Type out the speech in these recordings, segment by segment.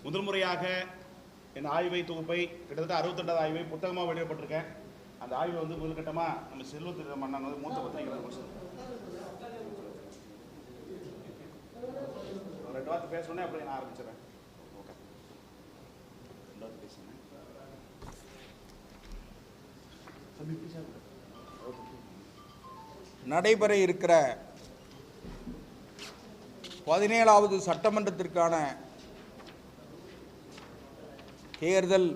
முதல் முறையாக என் ஆய்வை தொகுப்பை கிட்டத்தட்ட 62வது ஆய்வை புத்தகமாக வெளியிடப்பட்டிருக்கேன். அந்த ஆய்வை வந்து முதல்கட்டமாக நம்ம செல்வத்திரு மன்னன் வந்து மூத்த பத்திரிகையாளர் 2 வார்த்தை பேசணுன்னே அப்படியே நான் ஆரம்பிச்சிடறேன். ஓகே, 2 வார்த்தை பேசுகிறேன். நடைபெற இருக்கிற 17வது சட்டமன்றத்திற்கான தேர்தல்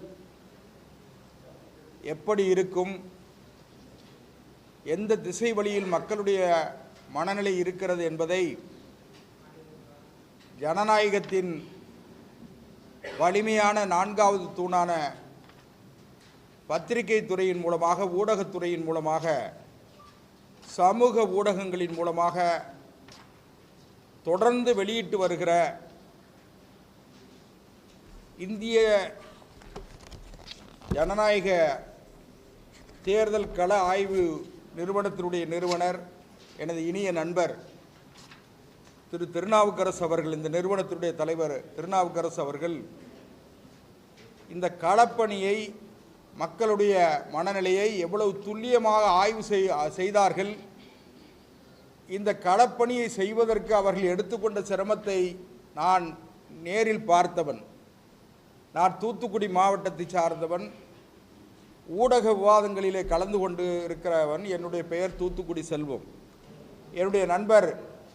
எப்படி இருக்கும், எந்த திசை வழியில் மக்களுடைய மனநிலை இருக்கிறது என்பதை ஜனநாயகத்தின் வலிமையான 4வது தூணான பத்திரிகை துறையின் மூலமாக, ஊடகத்துறையின் மூலமாக, சமூக ஊடகங்களின் மூலமாக தொடர்ந்து வெளியிட்டு வருகிற இந்திய ஜனநாயக தேர்தல் கள ஆய்வு நிறுவனத்தினுடைய நிறுவனர், எனது இனிய நண்பர் திரு திருநாவுக்கரசு அவர்கள், இந்த நிறுவனத்தினுடைய தலைவர் திருநாவுக்கரசு அவர்கள் இந்த களப்பணியை, மக்களுடைய மனநிலையை எவ்வளவு துல்லியமாக ஆய்வு செய்தார்கள். இந்த களப்பணியை செய்வதற்கு அவர்கள் எடுத்துக்கொண்ட சிரமத்தை நான் நேரில் பார்த்தவன். நான் தூத்துக்குடி மாவட்டத்தை சார்ந்தவன், ஊடக விவாதங்களிலே கலந்து கொண்டு இருக்கிறவன். என்னுடைய பெயர் தூத்துக்குடி செல்வம். என்னுடைய நண்பர்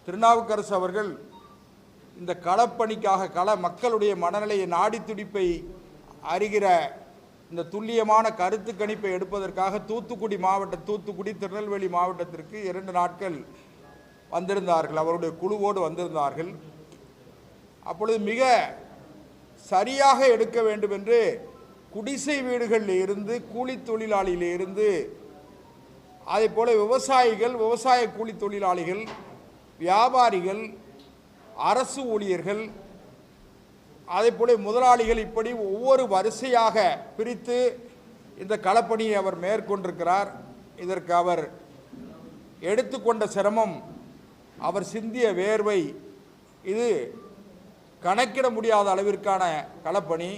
திருநாவுக்கரசு அவர்கள் இந்த களப்பணிக்காக மக்களுடைய மனநிலையை, நாடி துடிப்பை அறிகிற இந்த துல்லியமான கருத்து கணிப்பை எடுப்பதற்காக தூத்துக்குடி திருநெல்வேலி மாவட்டத்திற்கு 2 நாட்கள் வந்திருந்தார்கள். அவருடைய குழுவோடு வந்திருந்தார்கள். அப்பொழுது மிக சரியாக எடுக்க வேண்டும் என்று குடிசை வீடுகளில் இருந்து, கூலி தொழிலாளியில் இருந்து, அதே போல விவசாயிகள், விவசாய கூலி தொழிலாளிகள், வியாபாரிகள், அரசு ஊழியர்கள், அதே போல முதலாளிகள், இப்படி ஒவ்வொரு வரிசையாக பிரித்து இந்த களப்பணியை அவர் மேற்கொண்டிருக்கிறார். இதற்கு அவர் எடுத்துக்கொண்ட சிரமம், அவர் சிந்திய வேர்வை, இது கணக்கிட முடியாத அளவிற்கான களப்பணி.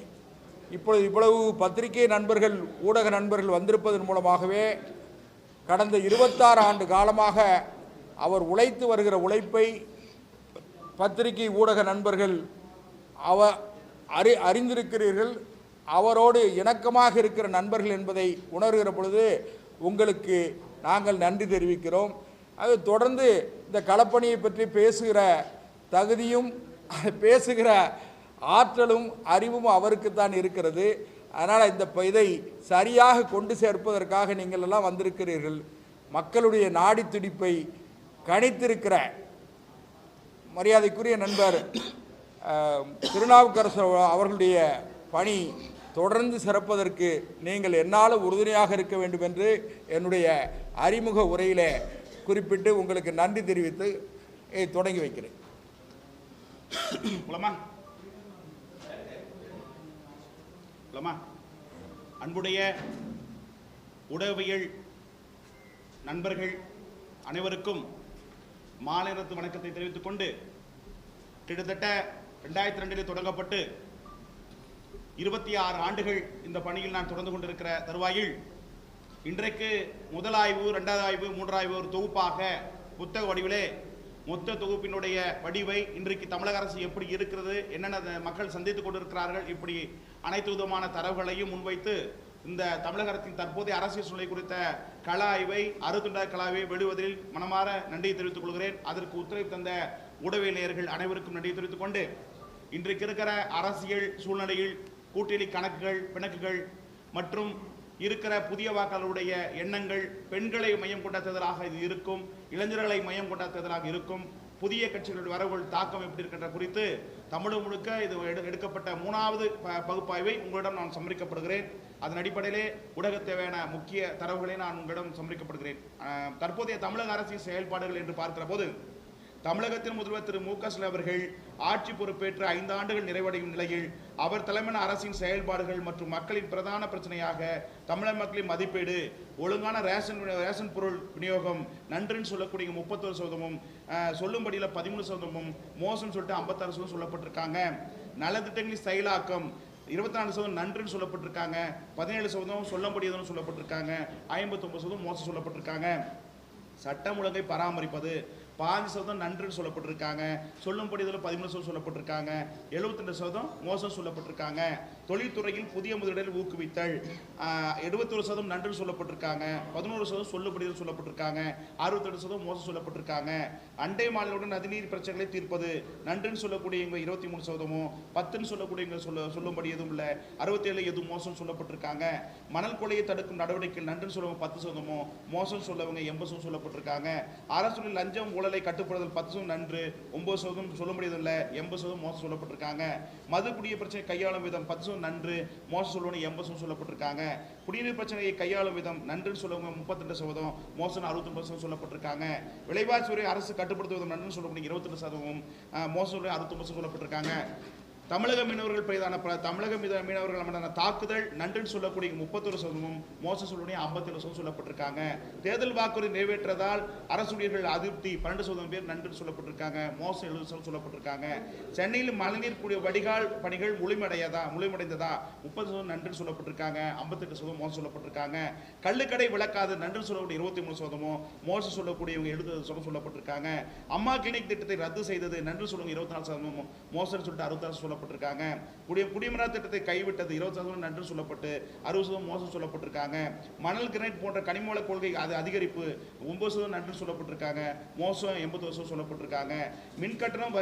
இப்பொழுது இவ்வளவு பத்திரிகை நண்பர்கள், ஊடக நண்பர்கள் வந்திருப்பதன் மூலமாகவே கடந்த 26 ஆண்டு காலமாக அவர் உழைத்து வருகிற உழைப்பை பத்திரிகை ஊடக நண்பர்கள் அறிந்திருக்கிறீர்கள். அவரோடு இணக்கமாக இருக்கிற நண்பர்கள் என்பதை உணர்கிற பொழுது உங்களுக்கு நாங்கள் நன்றி தெரிவிக்கிறோம். அது தொடர்ந்து இந்த களப்பணியை பற்றி பேசுகிற தகுதியும், பேசுகிற ஆற்றலும், அறிவும் அவருக்குத்தான் இருக்கிறது. அதனால் இதை சரியாக கொண்டு சேர்ப்பதற்காக நீங்கள் எல்லாம் வந்திருக்கிறீர்கள். மக்களுடைய நாடி துடிப்பை கணித்திருக்கிற மரியாதைக்குரிய நண்பர் திருநாவுக்கரசு அவர்களுடைய பணி தொடர்ந்து சிறப்பதற்கு நீங்கள் என்னால் உறுதுணையாக இருக்க வேண்டும் என்று என்னுடைய அறிமுக உரையிலே குறிப்பிட்டு உங்களுக்கு நன்றி தெரிவித்து தொடங்கி வைக்கிறேன். அன்புடைய ஊடகவியல் நண்பர்கள் அனைவருக்கும் மாலை நேரத்து வணக்கத்தை தெரிவித்துக் கொண்டு, கிட்டத்தட்ட 2002 தொடங்கப்பட்டு 26 ஆண்டுகள் இந்த பணியில் நான் தொடர்ந்து கொண்டிருக்கிற தருவாயில் இன்றைக்கு முதல் ஆய்வு, 2வது ஆய்வு, 3வது ஆய்வு ஒரு தொகுப்பாக புத்தக வடிவிலே மொத்த தொகுப்பினுடைய வடிவை இன்றைக்கு தமிழக அரசு எப்படி இருக்கிறது, என்னென்ன மக்கள் சந்தித்துக் கொண்டிருக்கிறார்கள், இப்படி அனைத்து விதமான தரவுகளையும் முன்வைத்து இந்த தமிழக அரசின் தற்போதைய அரசியல் சூழ்நிலை குறித்த கள ஆய்வை, 62வது கள ஆய்வை வெளிவதில் மனமாற நன்றியை தெரிவித்துக் கொள்கிறேன். அதற்கு ஒத்துழைப்பு தந்த ஊடகவியலாளர்கள் அனைவருக்கும் நன்றியை தெரிவித்துக் கொண்டு, இன்றைக்கு இருக்கிற அரசியல் சூழ்நிலையில் கூட்டணி கணக்குகள், பிணக்குகள் மற்றும் இருக்கிற புதிய வாக்காளருடைய எண்ணங்கள் பெண்களை மையம் கொண்ட தேர்தலாக இது இருக்கும், இளைஞர்களை மையம் கொண்ட தேர்தலாக இருக்கும், புதிய கட்சிகளுடைய வரவுகள் தாக்கம் எப்படி இருக்கின்ற குறித்து தமிழகம் முழுக்க இது எடுக்கப்பட்ட 3வது பகுப்பாய்வை உங்களிடம் நான் சமர்ப்பிக்கப்படுகிறேன். அதன் அடிப்படையிலே ஊடக தேவையான முக்கிய தரவுகளை நான் உங்களிடம் சமர்ப்பிக்கப்படுகிறேன். தற்போதைய தமிழக அரசின் செயல்பாடுகள் என்று பார்க்கிற போது, தமிழகத்தின் முதல்வர் திரு மு.க. ஸ்டாலின் அவர்கள் ஆட்சி பொறுப்பேற்று 5 ஆண்டுகள் நிறைவடையும் நிலையில் அவர் தலைமையிலான அரசின் செயல்பாடுகள் மற்றும் மக்களின் பிரதான பிரச்சனையாக தமிழக மக்களின் மதிப்பீடு, ஒழுங்கான ரேஷன் பொருள் விநியோகம், நன்றின்னு சொல்லக்கூடிய 31%, சொல்லும்படியில் 13% மோசம் சொல்லிட்டு 56% சொல்லப்பட்டிருக்காங்க. நலத்திட்டங்களின் செயலாக்கம் 24% நன்றுன்னு சொல்லப்பட்டிருக்காங்க. 17% சொல்லும்படியதுன்னு சொல்லப்பட்டிருக்காங்க. 59% மோசம் சொல்லப்பட்டிருக்காங்க. சட்டம் ஒழுங்கை பராமரிப்பது 5% நன்றுன்னு சொல்லப்பட்டிருக்காங்க. சொல்லும்படி இதில் 13% சொல்லப்பட்டிருக்காங்க. 72% மோசம் சொல்லப்பட்டிருக்காங்க. தொழில்துறையில் புதிய முதலீடுகளை ஊக்குவித்தல் 71% நன்றுன்னு சொல்லப்பட்டிருக்காங்க. 11% சொல்லும்படி சொல்லப்பட்டிருக்காங்க. 62% மோசம் சொல்லப்பட்டிருக்காங்க. அண்டை மாநிலத்துடன் நதிநீர் பிரச்சனைகளை தீர்ப்பது நன்றுன்னு சொல்லக்கூடியவங்க 23%, 10ன்னு சொல்லக்கூடியவங்க சொல்லும்படி எதுவும் இல்லை. 67 எதுவும் மோசம் சொல்லப்பட்டிருக்காங்க. மணல் கொலையை தடுக்கும் நடவடிக்கைகள் நன்றுன்னு சொல்லவங்க 10%, மோசம் சொல்லவங்க 80% சொல்லப்பட்டிருக்காங்க. அரசு லஞ்சம் ஊழலை கட்டுப்படுதல் 10% நன்று, 9% சொல்ல முடியதில்லை, 80% மோசம் சொல்லப்பட்டிருக்காங்க. மது குடிய பிரச்சனை கையாளும் விதம் 10% நன்று, மோசம் சொல்லுவது 80% சொல்லப்பட்டிருக்காங்க. குடிநீர் பிரச்சனையை கையாளும் விதம் நன்றுன்னு சொல்லுவங்க 32%, மோசம் 69% சொல்லப்பட்டிருக்காங்க. விலைவாசி உரை அரசு கட்டுப்படுத்துவது நன்றுன்னு சொல்லக்கூடிய 22%, மோசம் 69% சொல்லப்பட்டிருக்காங்க. தமிழக மீனவர்கள் பெரிதான தமிழக மீனவர்கள் மீதான தாக்குதல் நன்றுன்னு சொல்லக்கூடிய 31%, மோசம் சொல்லக்கூடிய 57% சொல்லப்பட்டிருக்காங்க. தேர்தல் வாக்குறுதி நிறைவேற்றதால் அரசு ஊழியர்கள் அதிருப்தி 12% பேர் நன்றுன்னு சொல்லப்பட்டிருக்காங்க. மோசம் 70% சொல்லப்பட்டிருக்காங்க. சென்னையில் மழைநீர் கூடிய வடிகால் பணிகள் முழுமையடைந்ததா 30% நன்றுன்னு சொல்லப்பட்டிருக்காங்க. 58% மோசம் சொல்லப்பட்டிருக்காங்க. கள்ளுக்கடை விளக்காது நன்றுன்னு சொல்லக்கூடிய 23%, மோசம் சொல்லக்கூடியவங்க 70% சொல்லப்பட்டிருக்காங்க. அம்மா கிளினிக் திட்டத்தை ரத்து செய்தது நன்று சொல்லுங்க 24%, மோசம் சொல்லிட்டு 66% சொல்லப்பட்டிருக்காங்க. குடிமரா திட்டத்தை கைவிட்டது 20% நன்று சொல்லப்பட்டு 60% மோசம் சொல்லப்பட்டிருக்காங்க. மணல் கிரைட் போன்ற கனிமவள கொள்கை அது அதிகரிப்பு 9% நன்று சொல்லப்பட்டிருக்காங்க. மோசம் 80% சொல்லப்பட்டிருக்காங்க. மின் கட்டணம்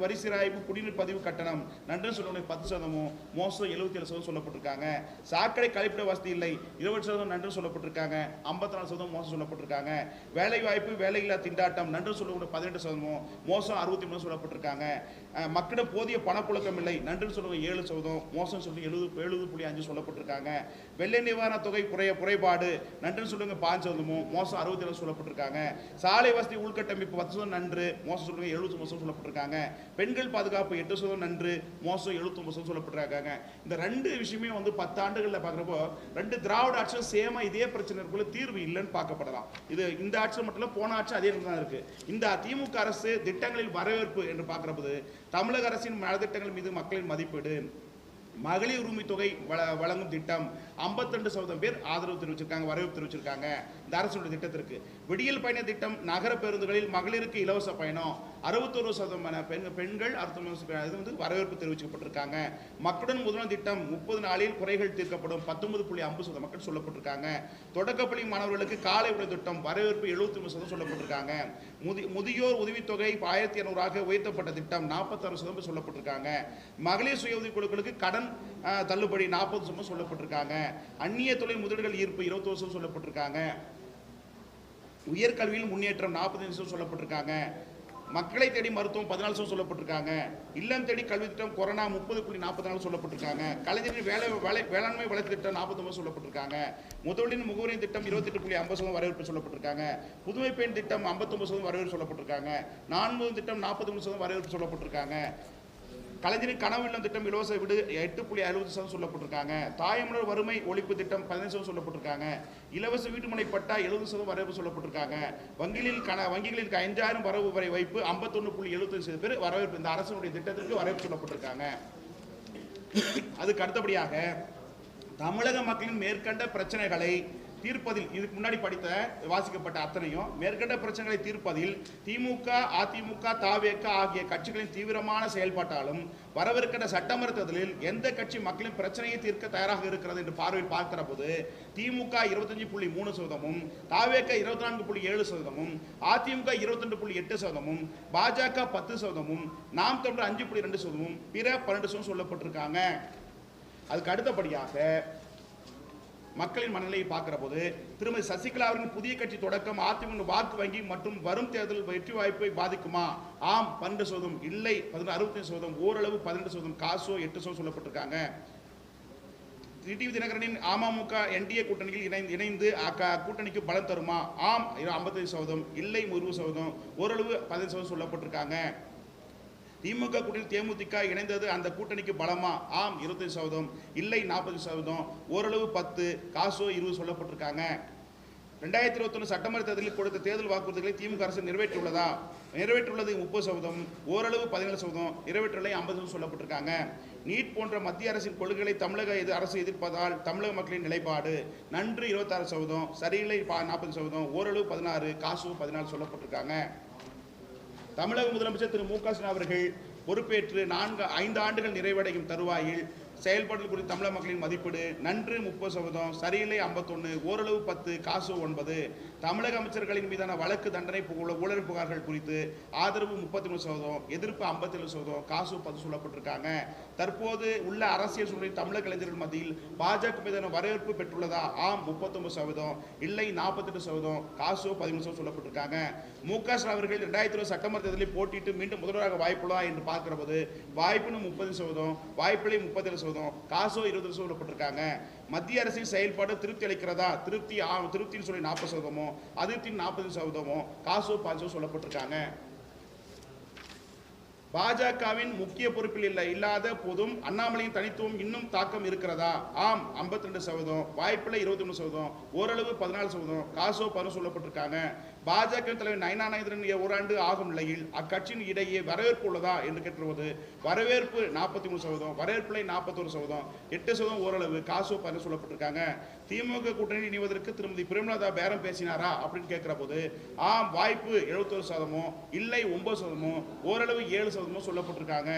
வரி சிராய்வு குடிநீர் பதிவு கட்டணம் நன்று சொல்லக்கூடிய 10%, மோசம் 77% சொல்லப்பட்டிருக்காங்க. சாக்கடை கழிப்பிட வசதி இல்லை 20% நன்று சொல்லப்பட்டிருக்காங்க. 54% மோசம் சொல்லப்பட்டிருக்காங்க. வேலை வாய்ப்பு வேலையில்லா திண்டாட்டம் நன்று சொல்லக்கூடிய 18%, மோசம் 63% சொல்லப்பட்டிருக்காங்க. மக்களிடம் போதிய பணப்புழக்கம் இல்லை நன்று சொல்லுங்க 7%, மோசம் சொல்லி 70.5 சொல்லப்பட்டிருக்காங்க. வெள்ளை நிவாரண தொகை குறைபாடு நன்று சொல்லுங்க 5%, மோசம் 67 சொல்லப்பட்டிருக்காங்க. சாலை வசதி உள்கட்டமைப்பு 10% நன்று, மோசம் சொல்லுங்க 70% சொல்லப்பட்டிருக்காங்க. பெண்கள் பாதுகாப்பு 8% நன்று, மோசம் 79% சொல்லப்பட்டிருக்காங்க. இந்த ரெண்டு விஷயமே 10 ஆண்டுகளில் பார்க்குறப்போ 2 திராவிட ஆட்சியும் சேமா இதே பிரச்சனைக்குள்ள தீர்வு இல்லைன்னு பார்க்கப்படலாம். இது இந்த ஆட்சி மட்டும் இல்லை, போன ஆட்சி அதே தான் இருக்கு. இந்த திமுக அரசு திட்டங்களில் வரவேற்பு என்று பார்க்கிறபோது தமிழக அரசின் நலத்திட்டங்கள் மீது மக்களின் மதிப்பீடு, மகளிர் உரிமை தொகை வழங்கும் திட்டம் 52% பேர் ஆதரவு தெரிவிச்சிருக்காங்க, வரவேற்பு தெரிவிச்சிருக்காங்க இந்த அரசுடைய திட்டத்திற்கு. விடியல் பயண திட்டம் நகர பேருந்துகளில் மகளிருக்கு இலவச பயணம் 61% பெண்கள் இது வரவேற்பு தெரிவிக்கப்பட்டிருக்காங்க. மக்களுடன் முதல்வர் திட்டம் 30 நாளில் குறைகள் தீர்க்கப்படும் 19.50% மக்கள் சொல்லப்பட்டிருக்காங்க. தொடக்கப்பள்ளி மாணவர்களுக்கு காலை உணவு திட்டம் வரவேற்பு 73% சொல்லப்பட்டிருக்காங்க. முதியோர் உதவித்தொகை 1200 உயர்த்தப்பட்ட திட்டம் 46% சொல்லப்பட்டிருக்காங்க. மகளிர் சுய உதவி குழுக்களுக்கு கடன் தள்ளுபடி 40% சொல்லப்பட்டிருக்காங்க. அந்நிய தொழில் முதலீடுகள் ஈர்ப்பு 20% சொல்லப்பட்டிருக்காங்க. உயர்கல்வியில் முன்னேற்றம் 45% சொல்லப்பட்டிருக்காங்க. மக்களை தேடி மருத்துவம் 14% சொல்லப்பட்டிருக்காங்க. இல்லம் தேடி கல்வி திட்டம் கொரோனா 30.44 சொல்லப்பட்டிருக்காங்க. கலைஞரின் வேளாண்மை வளர்ச்சி திட்டம் 49 சொல்லப்பட்டிருக்காங்க. முதலின் முகவரி திட்டம் 28.50% வரவேற்பு சொல்லப்பட்டிருக்காங்க. புதுமை பெண் திட்டம் 59% வரவேற்பு சொல்லப்பட்டிருக்காங்க. நான்கு திட்டம் 43% வரவேற்பு சொல்லப்பட்டிருக்காங்க. கலைஞரின் கனவு இல்லம் திட்டம் இலவச விடு 8.60% சொல்லப்பட்டிருக்காங்க. தாயமலர் வறுமை ஒழிப்பு திட்டம் 15% சொல்லப்பட்டிருக்காங்க. இலவச வீட்டுமனை பட்டா 70% வரவு சொல்லப்பட்டிருக்காங்க. வங்கிகளில் 5000 வரவு வரை வைப்பு 51.75 பேர் வரவேற்பு இந்த அரசுடைய திட்டத்திற்கு வரவேற்பு சொல்லப்பட்டிருக்காங்க. அதுக்கு அடுத்தபடியாக தமிழக மக்களின் மேற்கண்ட பிரச்சனைகளை தீர்ப்பதில் இதுக்கு முன்னாடி வாசிக்கப்பட்ட அத்தனையும் மேற்கண்ட பிரச்சனைகளை தீர்ப்பதில் திமுக, அதிமுக, தவேக ஆகிய கட்சிகளின் தீவிரமான செயல்பாட்டாலும் வரவிருக்கின்ற சட்டமன்ற தேர்தலில் எந்த கட்சி மக்களின் பிரச்சனையை தீர்க்க தயாராக இருக்கிறது என்று பார்வையில் பார்க்கிற போது திமுக 25.3%, தவேக 24.7%, அதிமுக 22.8%, பாஜக 10%, நாம் தமிழர் 5.2%, பிற 12% சொல்லப்பட்டிருக்காங்க. அதுக்கு அடுத்தபடியாக மக்களின் மனநிலையை பார்க்கிற போது திருமதி சசிகலா அவர்களின் புதிய கட்சி தொடக்கம் அதிமுக வாக்கு வங்கி மற்றும் வரும் தேர்தல் வெற்றி வாய்ப்பை பாதிக்குமா? ஆம் 12%, இல்லை 65%, ஓரளவு 12%, காசோ 8% சொல்லப்பட்டிருக்காங்க. டிடிவி தினகரனின் அமமுக என்டிஏ கூட்டணியில் இணைந்து கூட்டணிக்கு பலம் தருமா? ஆம் 55%, இல்லை 20%, ஓரளவு 15% சொல்லப்பட்டிருக்காங்க. திமுக கூட்டணி தேமுதிக இணைந்தது அந்த கூட்டணிக்கு பலமா? ஆம் 25%, இல்லை 40%, ஓரளவு 10%, காசோ 20% சொல்லப்பட்டிருக்காங்க. 2021 சட்டமன்ற தேர்தலில் கொடுத்த தேர்தல் வாக்குறுதிகளை திமுக அரசு நிறைவேற்றியுள்ளதா? நிறைவேற்றுள்ளது 30%, ஓரளவு 17%, நிறைவேற்றலை 50% சொல்லப்பட்டிருக்காங்க. நீட் போன்ற மத்திய அரசின் கொள்கைகளை தமிழக அரசு எதிர்ப்பதால் தமிழக மக்களின் நிலைப்பாடு நன்று 26%, சரியில்லை 40%, ஓரளவு 16%, காசு 14 சொல்லப்பட்டிருக்காங்க. தமிழக முதலமைச்சர் திரு மு.க. ஸ்டாலின் அவர்கள் பொறுப்பேற்று 5 ஆண்டுகள் நிறைவடையும் தருவாயில் செயல்பாடுகள் குறித்து தமிழக மக்களின் மதிப்பீடு நன்று 30%, சரியில்லை 51%, ஓரளவு 10%, காசு 9%. தமிழக அமைச்சர்களின் மீதான வழக்கு தண்டனை ஊழல் புகார்கள் குறித்து ஆதரவு 33%, எதிர்ப்பு 57%, காசு 10% சொல்லப்பட்டிருக்காங்க. தற்போது உள்ள அரசியல் சூழலில் தமிழக இளைஞர்கள் மத்தியில் பாஜக மீதான வரவேற்பு பெற்றுள்ளதா? ஆம் 39%, இல்லை 48%, காசு 13% சொல்லப்பட்டிருக்காங்க. மு.க. ஸ்டாலின் அவர்கள் 2020 சட்டமன்ற தேர்தலில் போட்டியிட்டு மீண்டும் முதல்வராக வாய்ப்புள்ளதா என்று பார்க்கிற போது வாய்ப்புன்னு 30%, வாய்ப்பில்லை 37%, காசோ 20% சொல்லப்பட்டிருக்காங்க. மத்திய அரசின் செயல்பாடு திருப்தி அளிக்கிறதா? திருப்தின்னு சொல்லி 40%, அதிருப்தி 40%, காசோ 5% சொல்லப்பட்டிருக்காங்க. பாஜகவின் முக்கிய பொறுப்பில் இல்லாத போதும் அண்ணாமலையின் தனித்துவம் இன்னும் தாக்கம் இருக்கிறதா? ஆம் 52%, வாய்ப்பில்லை 21%, ஓரளவு 14%, காசோ 10% சொல்லப்பட்டிருக்காங்க. பாஜக தலைவர் நயனா நாகேந்திரன் ஓராண்டு ஆகும் நிலையில் அக்கட்சியின் இடையே வரவேற்பு உள்ளதா என்று கேட்டபோது வரவேற்பு 43%, வரவேற்பில்லை 41%, 8% ஓரளவு, காசோ 10% சொல்லப்பட்டிருக்காங்க. திமுக கூட்டணி இணைவதற்கு திருமதி பிரேமலதா பேரம் பேசினாரா அப்படின்னு கேட்கிற போது ஆம் வாய்ப்பு 71%, இல்லை 9%, ஓரளவு 7% சொல்லப்பட்டிருக்காங்க.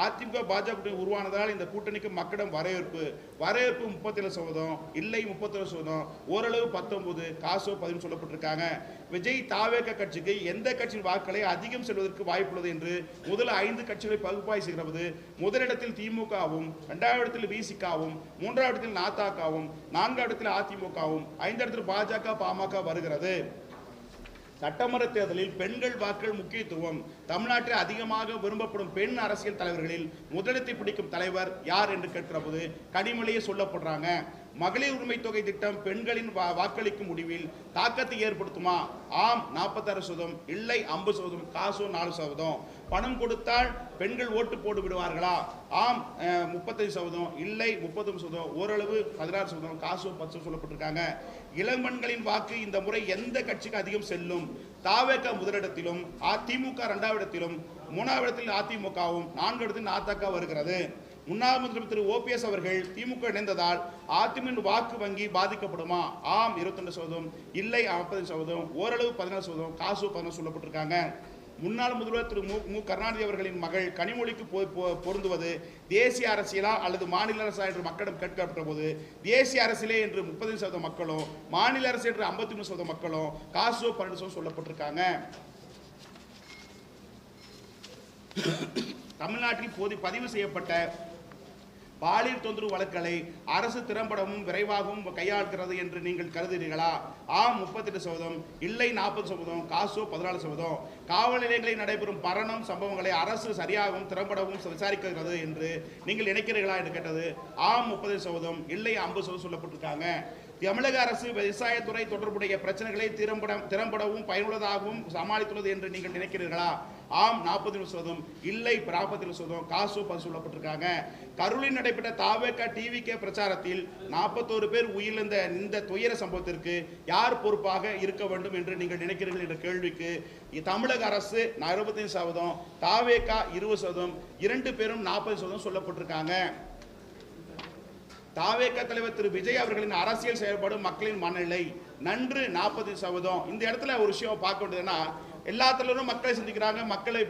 அதிமுக பாஜக கூட்டணி உருவானதால் இந்த கூட்டணிக்கு மக்களிடம் வரவேற்பு 37%, இல்லை 37%, ஓரளவு 19%, காசோ 10% சொல்லப்பட்டிருக்காங்க. விஜய் தாவேக கட்சிக்கு எந்த கட்சியின் வாக்களை அதிகம் செல்வதற்கு வாய்ப்புள்ளது என்று முதல் 5 கட்சிகளை பகுப்பாய்வு செய்கிறது. முதலிடத்தில் திமுகவும், 2வது இடத்தில் விசிகாவும், 3வது இடத்தில் நாதாகவும், 4வது இடத்தில் அதிமுகவும், 5வது இடத்தில் பாஜக பாமக வருகிறது. சட்டமன்ற தேர்தலில் பெண்கள் வாக்குகள் முக்கியத்துவம். தமிழ்நாட்டில் அதிகமாக விரும்பப்படும் பெண் அரசியல் தலைவர்களில் முதலிடத்தை பிடிக்கும் தலைவர் யார் என்று கேட்கிற போது கனிமொழியே சொல்லப்படுறாங்க. மகளிர் உரிமை தொகை திட்டம் பெண்களின் வாக்களிக்கும் முடிவில் தாக்கத்தை ஏற்படுத்துமா? ஆம் 46%, இல்லை 50%, காசோ 4%. பணம் கொடுத்தால் பெண்கள் ஓட்டு போட்டு விடுவார்களா? ஆம் 35%, இல்லை 39%, ஓரளவு 16%, காசோ 10% சொல்லப்பட்டிருக்காங்க. இளம்பெண்களின் வாக்கு இந்த முறை எந்த கட்சிக்கு அதிகம் செல்லும்? தாவேக முதலிடத்திலும், அதிமுக 2வது இடத்திலும், 3வது இடத்தில் அதிமுகவும், 4வது இடத்தில் நாதக வருகிறது. முன்னாள் முதலமைச்சர் திரு ஓபிஎஸ் அவர்கள் திமுக இணைந்ததால் அதிமுக வாக்கு வங்கி பாதிக்கப்படுமா? ஆம் 22%, இல்லை 40%, ஓரளவு 14%, காசு 10% சொல்லப்பட்டிருக்காங்க. முன்னாள் முதல்வர் திரு மு கருணாநிதி அவர்களின் மகள் கனிமொழிக்கு பொருந்துவது தேசிய அரசியலா அல்லது மாநில அரசா என்று மக்களிடம் கேட்கப்பட்ட போது தேசிய அரசியலே என்று 30% மக்களும், மாநில அரசு என்று 53% மக்களும், காசோ 12% சொல்லப்பட்டிருக்காங்க. தமிழ்நாட்டில் பதிவு செய்யப்பட்ட பாலியல் தொந்தரவு வழக்குகளை அரசு திறம்படவும் விரைவாகவும் கையாளுகிறது என்று நீங்கள் கருதுகிறீர்களா? ஆம் 38%, இல்லை 40%, காசோ 14%. காவல் நிலையங்களில் நடைபெறும் மரணம் சம்பவங்களை அரசு சரியாகவும் திறம்படவும் விசாரிக்கிறது என்று நீங்கள் நினைக்கிறீர்களா என்று கேட்டது ஆம் 30%, இல்லை 50% சொல்லப்பட்டிருக்காங்க. தமிழக அரசு விவசாயத்துறை தொடர்புடைய பிரச்சனைகளை திறம்படவும் பயனுள்ளதாகவும் சமாளித்துள்ளது என்று நீங்கள் நினைக்கிறீர்களா? ஆம் 40%, இல்லை 40%, காசு 10% சொல்லப்பட்டிருக்காங்க. கரூரில் நடைபெற்ற தாவேக டிவிகே பிரச்சாரத்தில் 41 பேர் உயிரிழந்த இந்த துயர சம்பவத்திற்கு யார் பொறுப்பாக இருக்க வேண்டும் என்று நீங்கள் நினைக்கிறீர்கள் என்ற கேள்விக்கு தமிழக அரசு 65%, தாவேக 20%, 2 பேரும் 40% சொல்லப்பட்டிருக்காங்க. தாவேக தலைவர் திரு விஜய் அவர்களின் அரசியல் செயல்பாடு மக்களின் மனநிலை நன்று 40%. இந்த இடத்துல ஒரு விஷயம் பார்க்க வேண்டியதுன்னா எல்லா தலைவரும் மக்களை சந்திக்கிறாங்க, மக்களை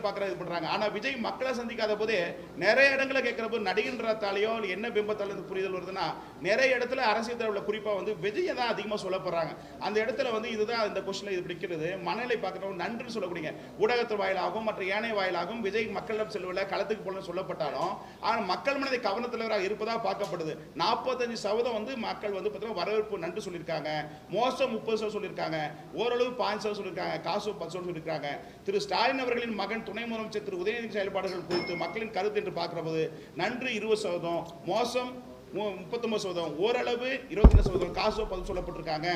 பார்க்குற இது பண்ணுறாங்க. ஆனால் விஜய் மக்களை சந்திக்காத போதே நிறைய இடங்களை கேட்குறப்போ நடிகன்றத்தாலேயோ என்ன பிம்பத்தாலும் புரிதல் வருதுன்னா நிறைய இடத்துல அரசியல் தலைவர்கள் குறிப்பாக விஜயை தான் அதிகமாக சொல்லப்படுறாங்க. அந்த இடத்துல இதுதான் இந்த கொஸ்டினில் இது பிடிக்கிறது. மனநிலை பார்க்குறவங்க நன்றின்னு சொல்லக்கூடிய ஊடகத்தின் வாயிலாகவும் மற்ற ஏனைய வாயிலாகவும் விஜய் மக்களிடம் செல்வதில் களத்துக்கு போல சொல்லப்பட்டாலும் ஆனால் மக்கள் மனதை கவனத்தலைவராக இருப்பதாக பார்க்கப்படுது. 45% மக்கள் பார்த்தீங்கன்னா வரவேற்பு நன்றி சொல்லியிருக்காங்க, மோசம் 30% சொல்லியிருக்காங்க, ஓரளவு 5% சொல்லியிருக்காங்க, காசு 10% சொல்லியிருக்காங்க. திரு ஸ்டாலின் அவர்களின் மகன் துணை முதலமைச்சர் திரு உதயநிதி செயல்பாடுகள் குறித்து மக்களின் கருத்து என்று பார்க்கிற போது நன்றி 20%, மோசம் 39%, ஓரளவு 22%, காசு 10% சொல்லப்பட்டிருக்காங்க.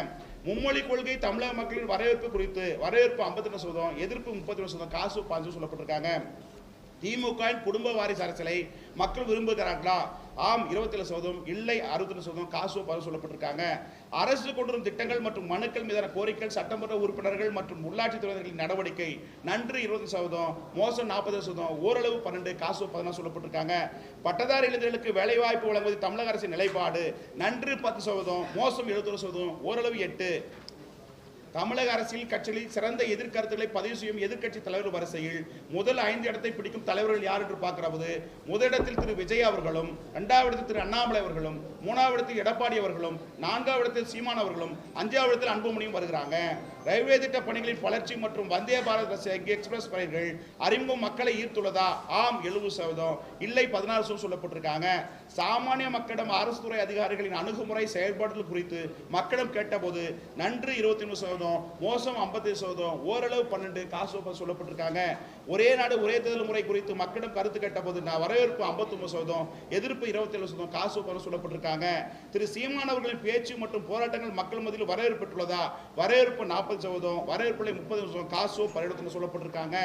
மும்மொழி கொள்கை தமிழக மக்களின் வரவேற்பு குறித்து வரவேற்பு 52%, எதிர்ப்பு 30%, காசு 5% சொல்லப்பட்டிருக்காங்க. திமுக குடும்ப வாரிசு அரசியலை மக்கள் விரும்புகிறார்களா? ஆம் 27%, இல்லை 62%, காசோ பதில் சொல்லப்பட்டிருக்காங்க. அரசு கொண்டுவரும் திட்டங்கள் மற்றும் மனுக்கள் மீதான கோரிக்கைகள், சட்டமன்ற உறுப்பினர்கள் மற்றும் உள்ளாட்சி துறையினர்களின் நடவடிக்கை நன்று 20%, மோசம் 40%, ஓரளவு 12, காசோ 14 சொல்லப்பட்டிருக்காங்க. பட்டதாரி இளைஞர்களுக்கு வேலைவாய்ப்பு வழங்குவது தமிழக அரசின் நிலைப்பாடு நன்று 10%, மோசம் 71%, ஓரளவு 8. தமிழக அரசியல் கட்சிகளில் சிறந்த எதிர்கருத்துக்களை பதிவு செய்யும் எதிர்க்கட்சி தலைவர் வரிசையில் முதல் 5 இடத்தை பிடிக்கும் தலைவர்கள் யார் என்று பார்க்கிறபோது முதலிடத்தில் திரு விஜய் அவர்களும், 2வது இடத்தில் திரு அண்ணாமலை அவர்களும், 3வது இடத்தில் எடப்பாடி அவர்களும், 4வது இடத்தில் சீமான் அவர்களும், 5வது இடத்தில் அன்புமணியும் வருகிறாங்க. ரயில்வே திட்ட பணிகளின் வளர்ச்சி மற்றும் வந்தே பாரத் எக்ஸ்பிரஸ் ரயில்கள் அறிமுகம் மக்களை ஈர்த்துள்ளதா? ஆம் 70%, இல்லை 16% சொல்லப்பட்டிருக்காங்க. சாமானிய மக்களிடம் அரசு துறை அதிகாரிகளின் அணுகுமுறை செயல்பாடுகள் குறித்து மக்களிடம் கேட்டபோது நன்று 23%, மோசம் 50%, ஓரளவு 12, காசு சொல்லப்பட்டிருக்காங்க. ஒரே நாடு ஒரே தேர்தல் முறை குறித்து மக்களிடம் கருத்து கேட்டபோது வரவேற்பு 59%, எதிர்ப்பு 27%, காசு சொல்லப்பட்டிருக்காங்க. திரு சீமான் அவர்களின் பேச்சு மற்றும் போராட்டங்கள் மக்கள் மத்தியில் வரவேற்பு பெற்றுள்ளதா? வரவேற்பு 40%, வரவேற்பில்லை 30%, காசு 17 சொல்லப்பட்டிருக்காங்க.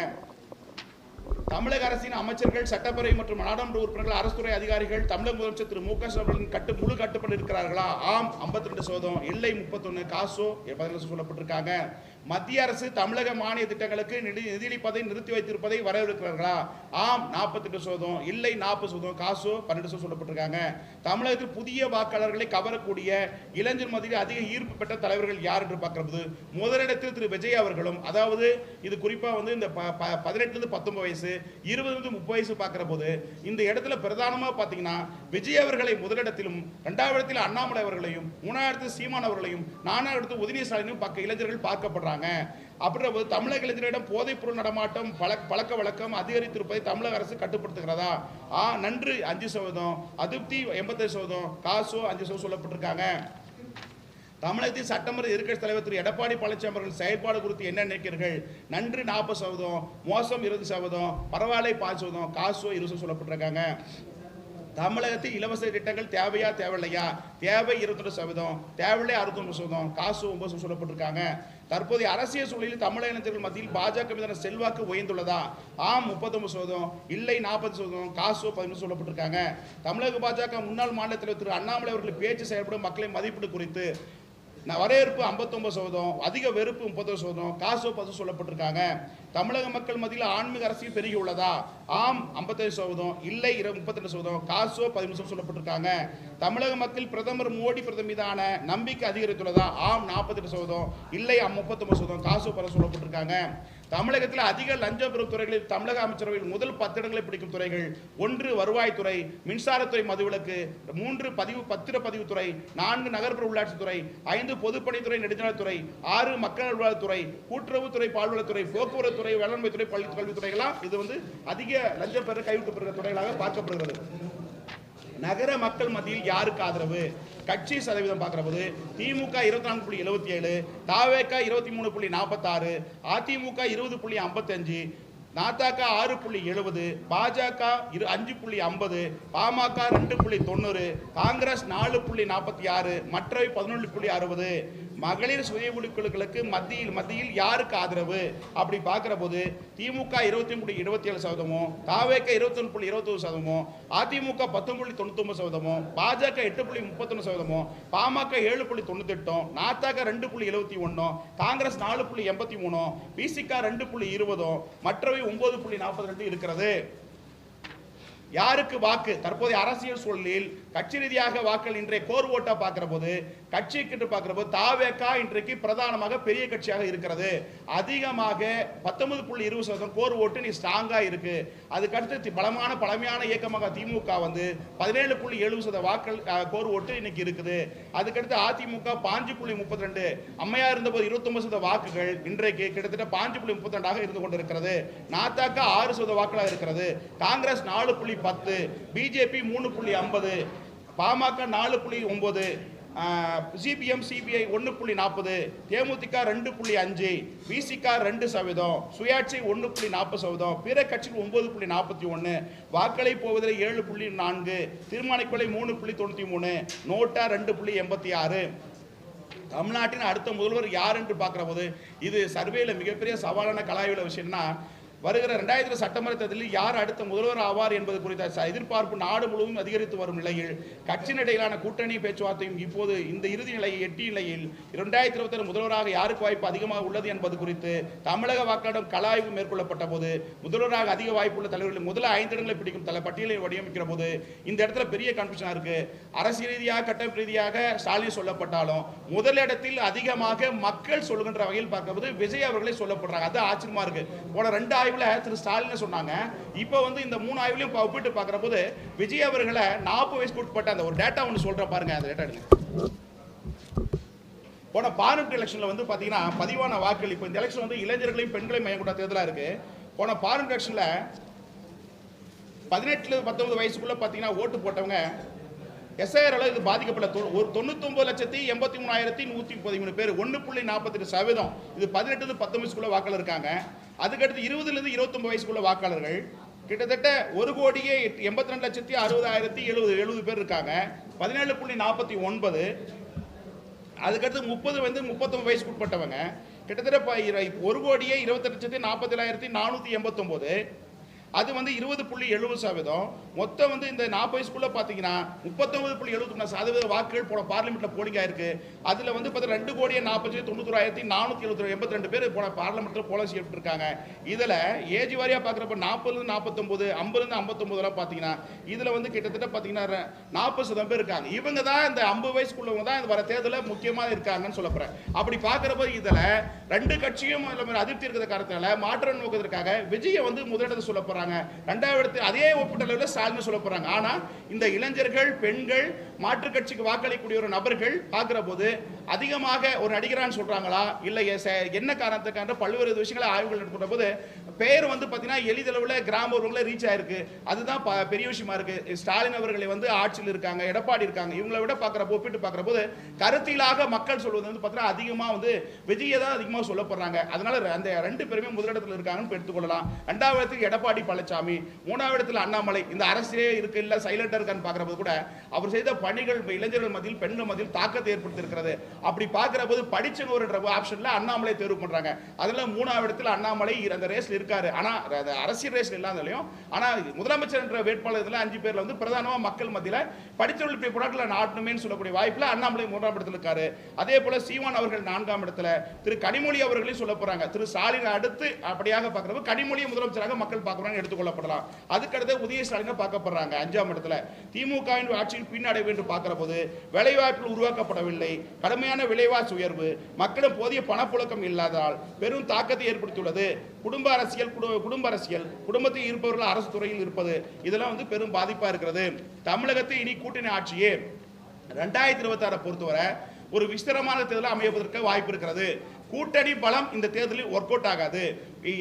தமிழக அரசின் அமைச்சர்கள், சட்டப்பேரவை மற்றும் நாடாளுமன்ற உறுப்பினர்கள், அரசு துறை அதிகாரிகள் தமிழக முதலமைச்சர் திரு மு.க. ஸ்டாலின் முழு கட்டுப்பாடு இருக்கிறார்களா? ஆம் 52%, இல்லை 31, காசோ 15 சொல்லப்பட்டிருக்காங்க. மத்திய அரசு தமிழக மானிய திட்டங்களுக்கு நிதியளிப்பதை நிறுத்தி வைத்திருப்பதை வரவேற்கிறார்களா? ஆம் 48%, இல்லை 40%, காசோ 12 சொல்லப்பட்டிருக்காங்க. தமிழகத்தில் புதிய வாக்காளர்களை கவரக்கூடிய இளைஞர் மத்தியில் அதிக ஈர்ப்பு பெற்ற தலைவர்கள் யார் என்று பார்க்கிறது முதலிடத்தில் திரு விஜய் அவர்களும், அதாவது இது குறிப்பா இந்த 18 19 வயசு, 20 30 வயசு பார்க்கிற போது இந்த இடத்துல பிரதானமாக பார்த்தீங்கன்னா விஜய் அவர்களை முதலிடத்திலும், 2வது இடத்தில் அண்ணாமலை அவர்களையும், 3வது இடத்தில் சீமான் அவர்களையும், 4வது இடத்தில் உதயநிதி ஸ்டாலினும் இளைஞர்கள் பார்க்கப்படுறாங்க. அப்படின்ற போது தமிழக இளைஞர்களிடம் போதைப் பொருள் நடமாட்டம் பழக்க வழக்கம் அதிகரித்திருப்பதை தமிழக அரசு கட்டுப்படுத்துகிறதா? நன்று 5%, அதிருப்தி 85%, காசோ 5% சொல்லப்பட்டிருக்காங்க. தமிழகத்தில் சட்டமன்ற எதிர்க்கட்சி தலைவர் திரு எடப்பாடி பழனிசாமி அவர்கள் செயல்பாடு குறித்து என்ன நினைக்கிறீர்கள்? நன்று 40%, மோசம் 20%, பரவாயில்லை 5%, காசோ 20% சொல்லப்பட்டிருக்காங்க. தமிழகத்தில் இலவச திட்டங்கள் தேவையா தேவையில்லையா? தேவை 22%, தேவையில்லை 61%, காசு 9% சொல்லப்பட்டிருக்காங்க. தற்போதைய அரசியல் சூழலில் தமிழக இளைஞர்கள் மத்தியில் பாஜக மீதான செல்வாக்கு உயர்ந்துள்ளதா? ஆம் 39%, இல்லை 40%, காசு 15% சொல்லப்பட்டிருக்காங்க. தமிழக பாஜக முன்னாள் மாநில தலைவர் திரு அண்ணாமலை அவர்கள் பேச்சு செயல்படும் மக்களின் மதிப்பீடு குறித்து வரவேற்பு 59%, அதிக வெறுப்பு 30%, காசு 10% சொல்லப்பட்டிருக்காங்க. தமிழக மக்கள் மத்தியில் ஆன்மீக அரசியல் பெருகி உள்ளதா? ஆம் 55%, இல்லை 32%, காசோ 13% சொல்லப்பட்டிருக்காங்க. தமிழக மக்கள் பிரதமர் மோடி பிரதமர் மீதான நம்பிக்கை அதிகரித்துள்ளதா? ஆம் 48%, இல்லை 39%, காசோ 10% சொல்லப்பட்டிருக்காங்க. தமிழகத்தில் அதிக லஞ்சம் பெறும் துறைகளில் தமிழக அமைச்சரவையில் முதல் 10 இடங்களை பிடிக்கும் துறைகள்: 1 வருவாய்த்துறை, மின்சாரத்துறை மதுவிலக்கு, 3 பத்திரப்பதிவுத்துறை, 4 நகர்ப்புற உள்ளாட்சித்துறை, 5 பொதுப்பணித்துறை நெடுஞ்சாலைத்துறை, 6 மக்கள் நல்வாழ்வுத்துறை, கூட்டுறவுத்துறை, பால்வளத்துறை, போக்குவரத்து துறை, வேளாண்மை துறை, கல்வித்துறைகளாம் இது அதிக லஞ்சம் பெற கைவிட்டு துறைகளாக பார்க்கப்படுகிறது. நகர மக்கள் மத்தியில் யாருக்கு ஆதரவு? கட்சி சதவீதம் பார்க்கிறபோது திமுக 24.77, தவேக 23.46, அதிமுக 20.55, நாதக 6.70, பாஜக 5.50, பாமக 2.90, காங்கிரஸ் 4.46, மற்றவை 11.60. மகளிர் சுய குழுக்களுக்கு மத்தியில் யாருக்கு ஆதரவு அப்படி பார்க்கிற போது திமுக 20.27%, தவேக 21.21%, அதிமுக 10.99%, பாஜக 8.31%, பாமக 7.98, நாதக 2.71, காங்கிரஸ் 4.83, பிசிக 2.20, மற்றவை 9.42 இருக்கிறது. யாருக்கு வாக்கு? தற்போதைய அரசியல் சூழலில் கட்சி ரீதியாக வாக்கள் இன்றைய கோர் ஓட்டா பார்க்கிற போது கட்சிக்கு பார்க்கிற போது தவேக இன்றைக்கு பிரதானமாக பெரிய கட்சியாக இருக்கிறது. அதிகமாக 19.20% கோர் ஓட்டு நீ ஸ்ட்ராங்கா இருக்கு. அதுக்கடுத்து பழமையான இயக்கமாக திமுக 17.70% வாக்கள் கோர் ஓட்டு இன்னைக்கு இருக்குது. அதுக்கடுத்து அதிமுக 5.32, அம்மையா இருந்தபோது 29% வாக்குகள் இன்றைக்கு கிட்டத்தட்ட 5.32 இருந்து கொண்டிருக்கிறது. நாதக 6% வாக்குகளாக இருக்கிறது. Congress 4.10, BJP 3.50, PMK 4.9, CPM CBI 1.40, தேமுதிக 2.5, விசிக 2%, சுயாட்சி 1.40%, பிற கட்சிகள் 9.41, வாக்களை போவதில் 7.4, தீர்மானிக்கொலை 3.93, நோட்டா 2.86. தமிழ்நாட்டின் அடுத்த முதல்வர் யார் என்று பார்க்கிற போது இது சர்வேல மிகப்பெரிய சவாலான கலாய்வுல விஷயம்னா வருகிற 2000 சட்டமன்ற தேர்தலில் யார் அடுத்த முதல்வர் ஆவார் என்பது குறித்த எதிர்பார்ப்பு நாடு முழுவதும் அதிகரித்து வரும் நிலையில் கட்சியின் இடையிலான கூட்டணி பேச்சுவார்த்தையும் இப்போது இந்த இறுதி நிலையை எட்டிய நிலையில் 2026 முதல்வராக யாருக்கு வாய்ப்பு அதிகமாக உள்ளது என்பது குறித்து தமிழக வாக்காளர்களிடம் கள ஆய்வு மேற்கொள்ளப்பட்ட போது முதல்வராக அதிக வாய்ப்புள்ள தலைவர்கள் முதல் 5 இடங்களை பிடிக்கும் பட்டியலை வடிவமைக்கிற போது இந்த இடத்துல பெரிய கன்ஃபியூஷனா இருக்கு. அரசியல் ரீதியாக கட்டமைப்பு ரீதியாக ஸ்டாலின் சொல்லப்பட்டாலும் முதலிடத்தில் அதிகமாக மக்கள் சொல்லுகின்ற வகையில் பார்க்கும்போது விஜய் அவர்களே சொல்லப்படுறாங்க. அது ஆச்சரியமா இருக்கு. போன 2 ஆய்வுல திரு ஸ்டாலின் சொன்னாங்க. இப்போ வந்து இந்த 3 ஆய்வுலையும் ஒப்பிட்டு பார்க்கிற போது விஜய் அவர்களை 40 வயசுக்கு உட்பட்ட அந்த ஒரு டேட்டா ஒன்று சொல்றேன் பாருங்க. அந்த டேட்டா எடுங்க. போன பார்லிமெண்ட் எலெக்ஷன்ல வந்து பாத்தீங்கன்னா பதிவான வாக்குகள் இப்போ இந்த எலெக்ஷன் வந்து இளைஞர்களையும் பெண்களையும் மையம் கொண்ட தேர்தலா இருக்கு. போன பார்லிமெண்ட் எலெக்ஷன்ல 18-19 வயசுக்குள்ள பாத்தீங்கன்னா ஓட்டு போட்டவங்க SIR இது பாதிக்கப்பட்ட ஒரு 99,83,113 பேர் 1.48%. இது 18-19 வயசுக்குள்ள வாக்காளர் இருக்காங்க. அதுக்கடுத்து 20 29 வயசுக்குள்ள வாக்காளர்கள் கிட்டத்தட்ட 1,82,60,070 பேர் இருக்காங்க. 17.49. அதுக்கடுத்து 30 வந்து 39 வயசுக்கு உட்பட்டவங்க கிட்டத்தட்ட 1,28,47,489. அது வந்து 20.70%. மொத்தம் வந்து இந்த 40 வயசுக்குள்ள பாத்தீங்கன்னா 39.73% வாக்குகள் போன பார்லிமெண்ட்ல போலிங் ஆயிருக்கு. அதுல வந்து 2,40,91,482 பேர் போன பார்லிமெண்ட்ல போலிங் செய்யப்பட்டிருக்காங்க. இதுல ஏஜ் வாரியா பாக்குறப்ப 40-49, 50-59 எல்லாம் பாத்தீங்கன்னா இதுல வந்து கிட்டத்தட்ட பாத்தீங்கன்னா 40% பேர் இருக்காங்க. இவங்க தான் இந்த 50 வயசுக்குள்ளவங்க தான் இந்த வர தேர்தல முக்கியமா இருக்காங்கன்னு சொல்ல போறேன். அப்படி பாக்குறப்ப இதுல 2 கட்சியும் அதிருப்தி இருக்கிற காரணத்தால மாற்றம் நோக்கத்திற்காக விஜயை வந்து முதலிடத்தை சொல்ல போறாங்க. 2வது இடத்தில் அதே ஒப்பீட்டளவில் ஸ்டாலின் சொல்ல போறாங்க. ஆனா இந்த இளைஞர்கள் பெண்கள் மாற்று கட்சிக்கு வாக்களிக்கக்கூடிய ஒரு நபர்கள் பார்க்கிற போது அதிகமாக ஒரு நடிகரான்னு சொல்றாங்களா இல்ல என்ன காரணத்துக்கான பல்வேறு விஷயங்களை ஆய்வுகள் நடத்துற போது பெயர் வந்து பாத்தீங்கன்னா எளிதளவில் கிராமப்புறங்களில் ரீச் ஆயிருக்கு. அதுதான் பெரிய விஷயமா இருக்கு. ஸ்டாலின் அவர்களை வந்து ஆட்சியில் இருக்காங்க, எடப்பாடி இருக்காங்க. இவங்களை விட பார்க்கிறப்ப ஒப்பிட்டு பார்க்கிற போது கருத்திலாக மக்கள் சொல்வது வந்து பாத்தீங்கன்னா அதிகமா வந்து விஜயை தான் அதிகமாக சொல்லப்படுறாங்க. அதனால அந்த 2 பேருமே முதலிடத்தில் இருக்காங்கன்னு எடுத்துக்கொள்ளலாம். 2வது இடத்துக்கு எடப்பாடி பழனிசாமி, 3வது இடத்துல அண்ணாமலை. இந்த அரசியலே இருக்கு இல்ல சைலண்டா இருக்கான்னு பார்க்கிறப்ப கூட அவர் செய்த பணிகள் இளைஞர்கள் மத்தியில் பெண்கள் மத்தியில் தாக்கத்தை ஏற்படுத்தி இருக்கிறது. அப்படி பார்க்கிற போது படிச்சவர் என்ற ஆப்ஷன்ல அண்ணாமலை தேர்வு பண்றாங்க. அதனால 3வது இடத்துல அண்ணாமலை அந்த ரேஸ்ல இருக்காரு. ஆனா அரசியல் ரேஸ்ல இல்லாதலையும் ஆனா முதலமைச்சர் என்ற வேட்பாளர்ல 5 பேர்ல வந்து பிரதானமா மக்கள் மத்தியில படிச்சவர்கள் போராட்டல நாட்டணுமேன்னு சொல்லக்கூடிய வாய்ப்புல அண்ணாமலை 3ஆம் இடத்துல இருக்காரு. அதே போல சீமான் அவர்கள் 4ஆம் இடத்துல, திரு கனிமொழி அவர்களையும் சொல்ல போறாங்க. திரு ஸ்டாலின் அடுத்து அப்படியாக பார்க்கிறப்ப கனிமொழியை முதலமைச்சராக மக்கள் பார்க்கறாங்க எடுத்துக்கொள்ளப்படலாம். அதுக்கடுத்து உதய ஸ்டாலினை பார்க்கப்படுறாங்க 5ஆம் இடத்துல. திமுகவின் ஆட்சியில் பின்னடைவு என்று பார்க்கிற போது வேலைவாய்ப்புகள் உருவாக்கப்படவில்லை, கடுமையான விலைவாசி உயர்வு, மக்களும் போதிய பணப்புழக்கம் இல்லாததால் பெரும் தாக்கத்தை ஏற்படுத்தியுள்ளது. குடும்ப அரசியல் குடும்பத்தில் இருப்பவர்கள் அரசு துறையில் இருப்பது இதெல்லாம் வந்து பெரும் பாதிப்பா இருக்கிறது. தமிழகத்தில் இனி கூட்டணி ஆட்சியே 2026 பொறுத்தவரை ஒரு விஸ்தரமான தேர்தல் அமைப்பதற்கு வாய்ப்பு இருக்கிறது. கூட்டணி பலம் இந்த தேர்தலில் ஒர்க் அவுட் ஆகாது.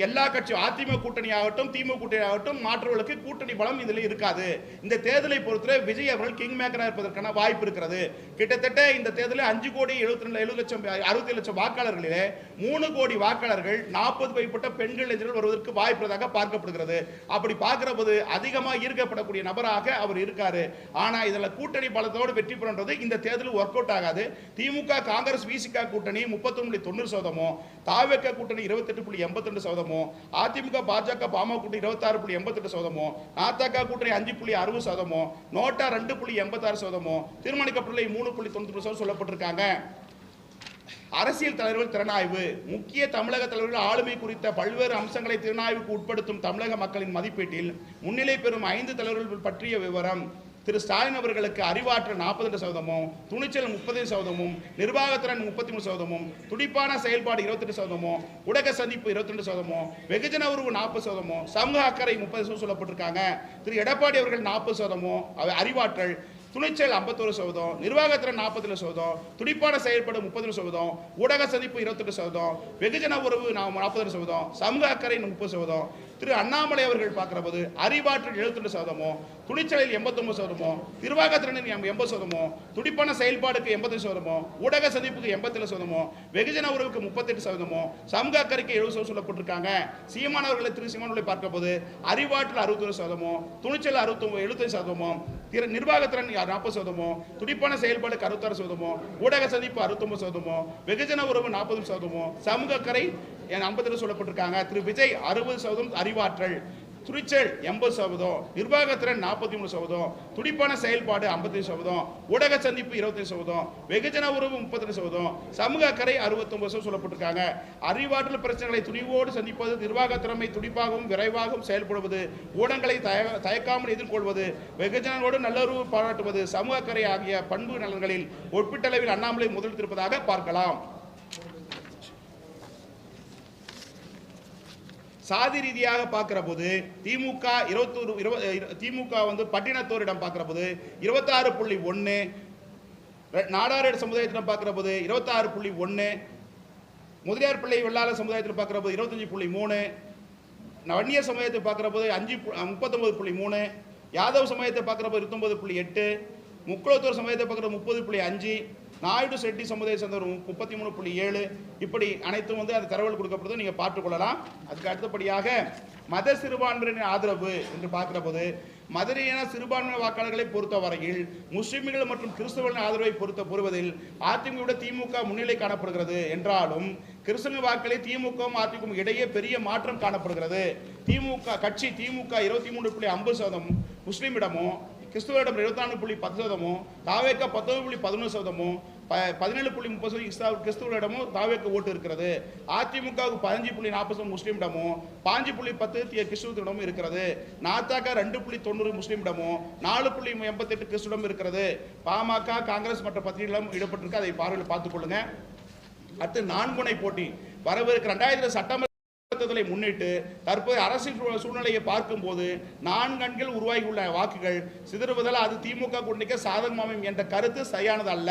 எல்லா கட்சி அதிமுக கூட்டணி ஆகட்டும் திமுக கூட்டணி ஆகட்டும் மாற்றவர்களுக்கு கூட்டணி பலம் இதில் இருக்காது. இந்த தேர்தலை பொறுத்தவரை விஜய் அவர்கள் கிங் மேக்கரா இருப்பதற்கான வாய்ப்பு இருக்கிறது. கிட்டத்தட்ட இந்த தேர்தலில் 5,72,60,00,000 வாக்காளர்களிலே 3 கோடி வாக்காளர்கள் 40 வயப்பட்ட பெண்கள் இளைஞர்கள் வருவதற்கு வாய்ப்புள்ளதாக பார்க்கப்படுகிறது. அப்படி பார்க்கிற போது அதிகமாக ஈர்க்கப்படக்கூடிய நபராக அவர் இருக்காரு. ஆனா இதுல கூட்டணி பலத்தோடு வெற்றி பெறுவது இந்த தேர்தலில் ஒர்க் அவுட் ஆகாது. திமுக காங்கிரஸ் விசிக கூட்டணி 39.90%, தாவேக கூட்டணி 28.82%, அதிமுக பாஜக பாமக கூட்டணி 26.88%, நாதக கூட்டணி 5.60%, நோட்டா 2.86%, தீர்மானிக்கப்பட்டுள்ள 3.93% சொல்லப்பட்டிருக்காங்க. அரசியல் தலைவர்கள் திறனாய்வு முக்கிய தமிழக தலைவர்கள் ஆளுமை குறித்த பல்வேறு அம்சங்களை திறனாய்வுக்கு உட்படுத்தும் தமிழக மக்களின் மதிப்பீட்டில் முன்னிலை பெறும் 5 தலைவர்கள் பற்றிய விவரம். திரு ஸ்டாலின் அவர்களுக்கு அறிவாற்றல் 42%, துணிச்சல் 30%, நிர்வாகத்திறன் 33%, துடிப்பான செயல்பாடு 28%, ஊடக சந்திப்பு 22%, வெகுஜன உறவு 40%, சமூக அக்கறை 30% சொல்லப்பட்டிருக்காங்க. திரு எடப்பாடி அவர்கள் 40%, அறிவாற்றல், துணிச்சல் 51%, நிர்வாகத்திறன் 47%, துடிப்பான செயல்பாடு 30%, ஊடக சந்திப்பு 28%, வெகுஜன உறவு 42%, சமூக அக்கறை 30%. திரு அண்ணாமலை அவர்கள் பார்க்கிற போது அறிவாற்றல் 72%, துணிச்சலில் 89%, நிர்வாகத்திறனில் 80%, துடிப்பான செயல்பாடுக்கு 85%, ஊடக சந்திப்புக்கு 87%, வெகுஜன உறவுக்கு 38%, சமூக அக்கறைக்கு 70% சொல்லப்பட்டிருக்காங்க. சீமான் அவர்களை திரு சீமான் அவர்களை பார்க்க போது அறிவாற்றல் 61%, துணிச்சல் 75%, நிர்வாகத்திறன் 40%, துடிப்பான செயல்பாடுக்கு 66%, ஊடக சந்திப்பு 69%, வெகுஜன உறவு 40%, சமூக அக்கறை 52 சொல்லப்பட்டிருக்காங்க. திரு விஜய் 60% அறிவாற்றல், துணிச்சல் 80%, நிர்வாகத்திறன் 43%, துடிப்பான செயல்பாடு 55%, ஊடக சந்திப்பு 25%, வெகுஜன உறவு 32%, சமூக அக்கறை 69% சொல்லப்பட்டிருக்காங்க. அறிவாற்றல் பிரச்சனைகளை துணிவோடு சந்திப்பது, நிர்வாக திறமை துடிப்பாகவும் விரைவாகவும் செயல்படுவது, ஊடகங்களை தயக்காமல் எதிர்கொள்வது, வெகுஜனோடு நல்லுறவு பாராட்டுவது, சமூக அக்கறை ஆகிய பண்பு நலன்களில் ஒப்பீட்டளவில் அண்ணாமலை முதலிட்டிருப்பதாக பார்க்கலாம். சாதி ரீதியாக பார்க்கிற போது திமுக வந்து பட்டினத்தோரிடம் பார்க்கிற போது 26.1, நாடார் சமுதாயத்திடம் பார்க்கிற போது 26.1, முதலியார் பிள்ளை வெள்ளாளர் சமுதாயத்தில் பார்க்கிற போது 25.3, வன்னியர் சமுதாயத்தை பார்க்கிற போது 39.3, யாதவ் சமுதாயத்தை பார்க்கிற போது 29.8, முக்குளத்தூர் சமுதாயத்தை பார்க்கிற 30.5, நாயுடு செட்டி சமுதாய சேர்ந்தவர் 33.7. இப்படி அனைத்தும் வந்து அந்த தகவல் கொடுக்கப்படுது, நீங்கள் பார்த்துக்கொள்ளலாம். அதுக்கு அடுத்தபடியாக மத சிறுபான்மையினர் ஆதரவு என்று பார்க்கிற போது மதுரையின சிறுபான்மை வாக்காளர்களை பொறுத்தவரையில் முஸ்லிம்கள் மற்றும் கிறிஸ்தவர்களின் ஆதரவை பொறுவதில் அதிமுக திமுக முன்னிலை காணப்படுகிறது என்றாலும் கிறிஸ்தவ வாக்களில் திமுக அதிமுக இடையே பெரிய மாற்றம் காணப்படுகிறது. திமுக 23.50% முஸ்லிமிடமும், கிறிஸ்துவரிடம் 74.10%, தாவேக்க 19.11%, 17.30% கிறிஸ்துவரிடமும் தாவேக்க ஓட்டு இருக்கிறது. அதிமுகவுக்கு 15.40% முஸ்லீமிடமும், 5.10 கிறிஸ்துவரிடமும் இருக்கிறது. நாத்தாக்க 2.90 முஸ்லீமிடமும், 4.88 கிறிஸ்துவிடம் இருக்கிறது. பாமக, காங்கிரஸ் மற்ற பத்திரிகைகளும் ஈடுபட்டிருக்கு, அதை பார்வையில் பார்த்துக் கொள்ளுங்க. அடுத்து 4 முனை போட்டி வரவிருக்கிற 2000 சட்டமன்ற முன்னிட்டு தற்போது அரசியல் சூழ்நிலையை பார்க்கும் போது 4 அணிகள் உருவாகியுள்ள வாக்குகள் சிதறுவதால் அது திமுக கூட்டணிக்கு சாதகமாகும் என்ற கருத்து சரியானது அல்ல.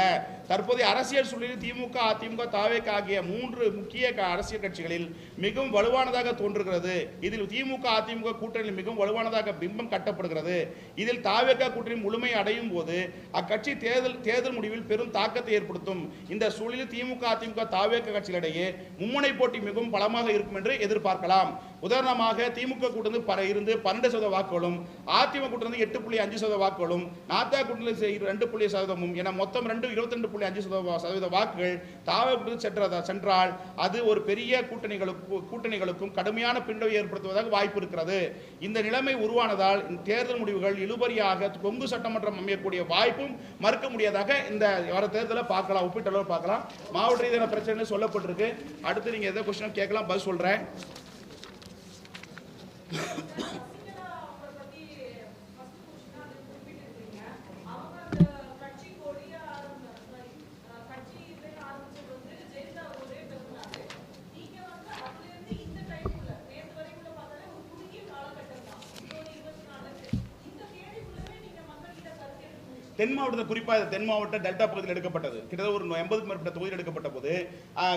தற்போதைய அரசியல் சூழ்நிலையில் திமுக, அதிமுக, தாவேக ஆகிய 3 முக்கிய அரசியல் கட்சிகளில் மிகவும் வலுவானதாக தோன்றுகிறது. இதில் திமுக, அதிமுக கூட்டணியில் மிகவும் வலுவானதாக பிம்பம் கட்டப்படுகிறது. இதில் தாவேக கூட்டணி முழுமை அடையும் போது அக்கட்சி தேர்தல் முடிவில் பெரும் தாக்கத்தை ஏற்படுத்தும். இந்த சூழலில் திமுக, அதிமுக, தாவேக கட்சிகளிடையே மும்முனை போட்டி மிகவும் பலமாக இருக்கும் என்று எதிர்பார்க்கலாம். உதாரணமாக திமுக கூட்டணி இருந்து 12% வாக்குகளும், அதிமுக கூட்டணி 8.5% வாக்குகளும், நாத்தா கூட்டணி 2% என மொத்தம் 22.5% வாக்குகள் தாவேக சென்றால் அது ஒரு பெரிய கூட்டணிகளுக்கும் கடுமையான பின்னடைவை ஏற்படுத்துவதாக வாய்ப்பு இருக்கிறது. இந்த நிலைமை உருவானதால் தேர்தல் முடிவுகள் இழுபறியாக கொங்கு சட்டமன்றம் அமையக்கூடிய வாய்ப்பும் மறுக்க முடியாதாக இந்த வர தேர்தலை பார்க்கலாம், ஒப்பீட்டளவு பார்க்கலாம். மாவட்ட ரீதியான பிரச்சனை சொல்லப்பட்டிருக்கு. அடுத்து நீங்க எதை கொஸ்டின் கேட்கலாம், பதில் சொல்றேன். தென் மாவட்டத்தில் குறிப்பாக தென் மாவட்ட டெல்டா பகுதியில் எடுக்கப்பட்டது கிட்டத்தட்ட ஒரு 80க்கும் மேற்பட்ட தொகுதியில் எடுக்கப்பட்ட போது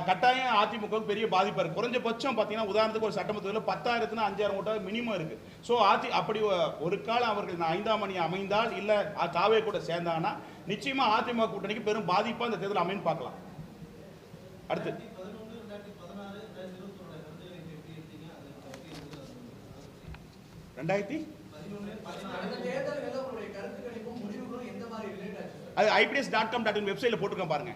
கட்டாயம் அதிமுக பெரிய பாதிப்பு இருக்கு. குறைஞ்சபட்சம் பார்த்தீங்கன்னா உதாரணத்துக்கு ஒரு சட்டமன்றத்தில் 10,000 5,000 ஓட்டாக மினிமம் இருக்கு. ஸோ அப்படி ஒரு காலம் அவர்கள் 5ஆம் அணி அமைந்தால் இல்லை தாவே கூட சேர்ந்தாங்கன்னா நிச்சயமா அதிமுக கூட்டணிக்கு பெரும் பாதிப்பாக இந்த தேர்தல் அமைன்னு பார்க்கலாம். அடுத்து 2011 அது IPS.com.in வெப்சைட்ல போட்டுருக்கேன் பாருங்க.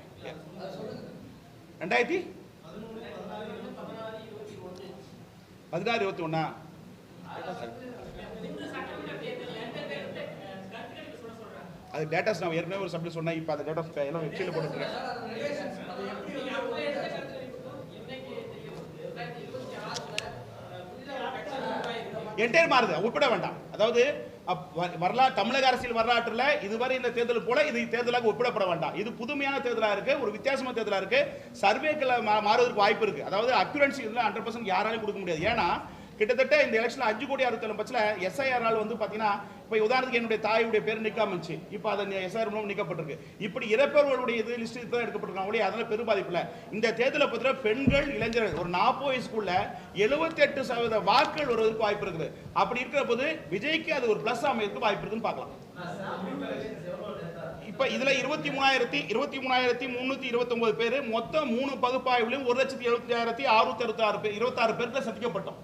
2016-21 அது டேட்டாஸ் நான் ஏற்கனவே ஒரு சப்ஜெக்ட் சொன்னேன். இப்போ அந்த டேட்டாஸ் எல்லாம் வெப்சைட்ல போட்டுருக்கேன். என்டையர் மாறுது, ஒப்பிட வேண்டாம். அதாவது தமிழக அரசியல் வரலாற்றுல இதுவரை இந்த தேர்தல் போல இது தேர்தலாக ஒப்பிடப்பட வேண்டாம். இது புதுமையான தேர்தலாக இருக்கு, ஒரு வித்தியாசமான தேர்தலாக இருக்கு. சர்வேக்களை மாறுவதற்கு வாய்ப்பு இருக்கு. அதாவது அக்யூரன்சி இதுல 100% யாராலையும் கொடுக்க முடியாது. ஏன்னா கிட்டத்தட்ட இந்த எலெக்ஷன்ல 5,60,00,000 எஸ்ஐஆர் வந்து பாத்தீங்கன்னா இப்போ உதாரணத்துக்கு என்னுடைய தாயுடைய பேர் நிக்காமச்சு, இப்போ அதை எஸ்ஐஆர் மூலம் நீக்கப்பட்டிருக்கு. இப்படி இறப்பவர்களுடைய இது லிஸ்ட் தான் எடுக்கப்பட்டிருக்காங்க. அதனால பெரும் பாதிப்பு இல்லை. இந்த தேர்தலை பத்திர பெண்கள், இளைஞர்கள் ஒரு 40 வயசுக்குள்ள 78% வாக்குகள் வருவதற்கு வாய்ப்பு இருக்குது. அப்படி இருக்கிற போது விஜய்க்கு அது ஒரு பிளஸ் அமையறதுக்கு வாய்ப்பு இருக்குன்னு பார்க்கலாம். இப்ப இதுல 23,329 பேர் மொத்தம் 3 பகுப்பாய்வுலையும் 1,76,626 பேருக்கு சந்திக்கப்பட்டோம்.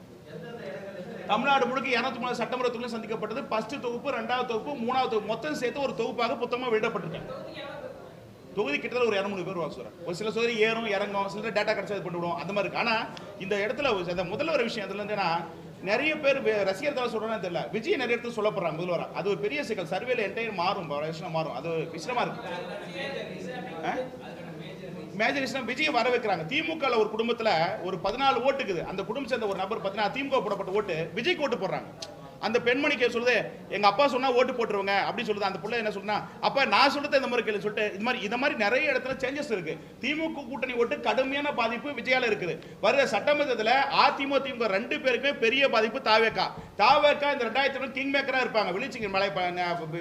தமிழ்நாடு முழுக்க 203 சட்டமன்ற தொகுதியில் சந்திக்கப்பட்டது. ஃபர்ஸ்ட் தொகுப்பு, 2வது தொகுப்பு, 3வது தொகுப்பு மொத்தம் சேர்த்து ஒரு தொகுப்பாக புத்தகமாக வெளியிடப்பட்டிருக்கேன். தொகுதி கிட்டத்தட்ட ஒரு 200 பேர் வாங்க ஒரு சில சோதரி ஏறும் இறங்கும், சில டேட்டா கிடைச்சா இது பண்ணிவிடும், அந்த மாதிரி இருக்கு. ஆனா இந்த இடத்துல முதல்ல ஒரு விஷயம் இதுல இருந்துன்னா நிறைய பேர் ரசிகர் தலை சொல்றான்னு தெரியல, விஜய் நிறைய இடத்துல சொல்லப்படுறாங்க முதல்வரா. அது ஒரு பெரிய சிக்கல். சர்வேல என்டையர் மாறும், மாறும். அது விஷயமா இருக்கு. மேஜர் விஷயம் விஜய் வர வைக்கிறாங்க. திமுக ஒரு குடும்பத்துல ஒரு 14 ஓட்டுக்குது. அந்த குடும்பம் சேர்ந்த ஒரு நபர் பார்த்தீங்கன்னா திமுக போடப்பட்ட ஓட்டு விஜய்க்கு ஓட்டு போடுறாங்க. அந்த பெண்மணிக்கு சொல்லுது, எங்க அப்பா சொன்னா ஓட்டு போட்டுருவாங்க அப்படின்னு சொல்லுது. அந்த பிள்ளை என்ன சொன்னா, அப்ப நான் சொல்றது இந்த மாதிரி கேள்வி சொல்லிட்டு இந்த மாதிரி நிறைய இடத்துல சேஞ்சஸ் இருக்கு. திமுக கூட்டணி ஓட்டு கடுமையான பாதிப்பு விஜயால இருக்குது. வருகிற சட்டமன்றத்தில் அதிமுக 2 பேருக்குமே பெரிய பாதிப்பு தாவேக்கா இந்த 2000 கிங் மேக்கரா இருப்பாங்க. விழிச்சிங்க மலை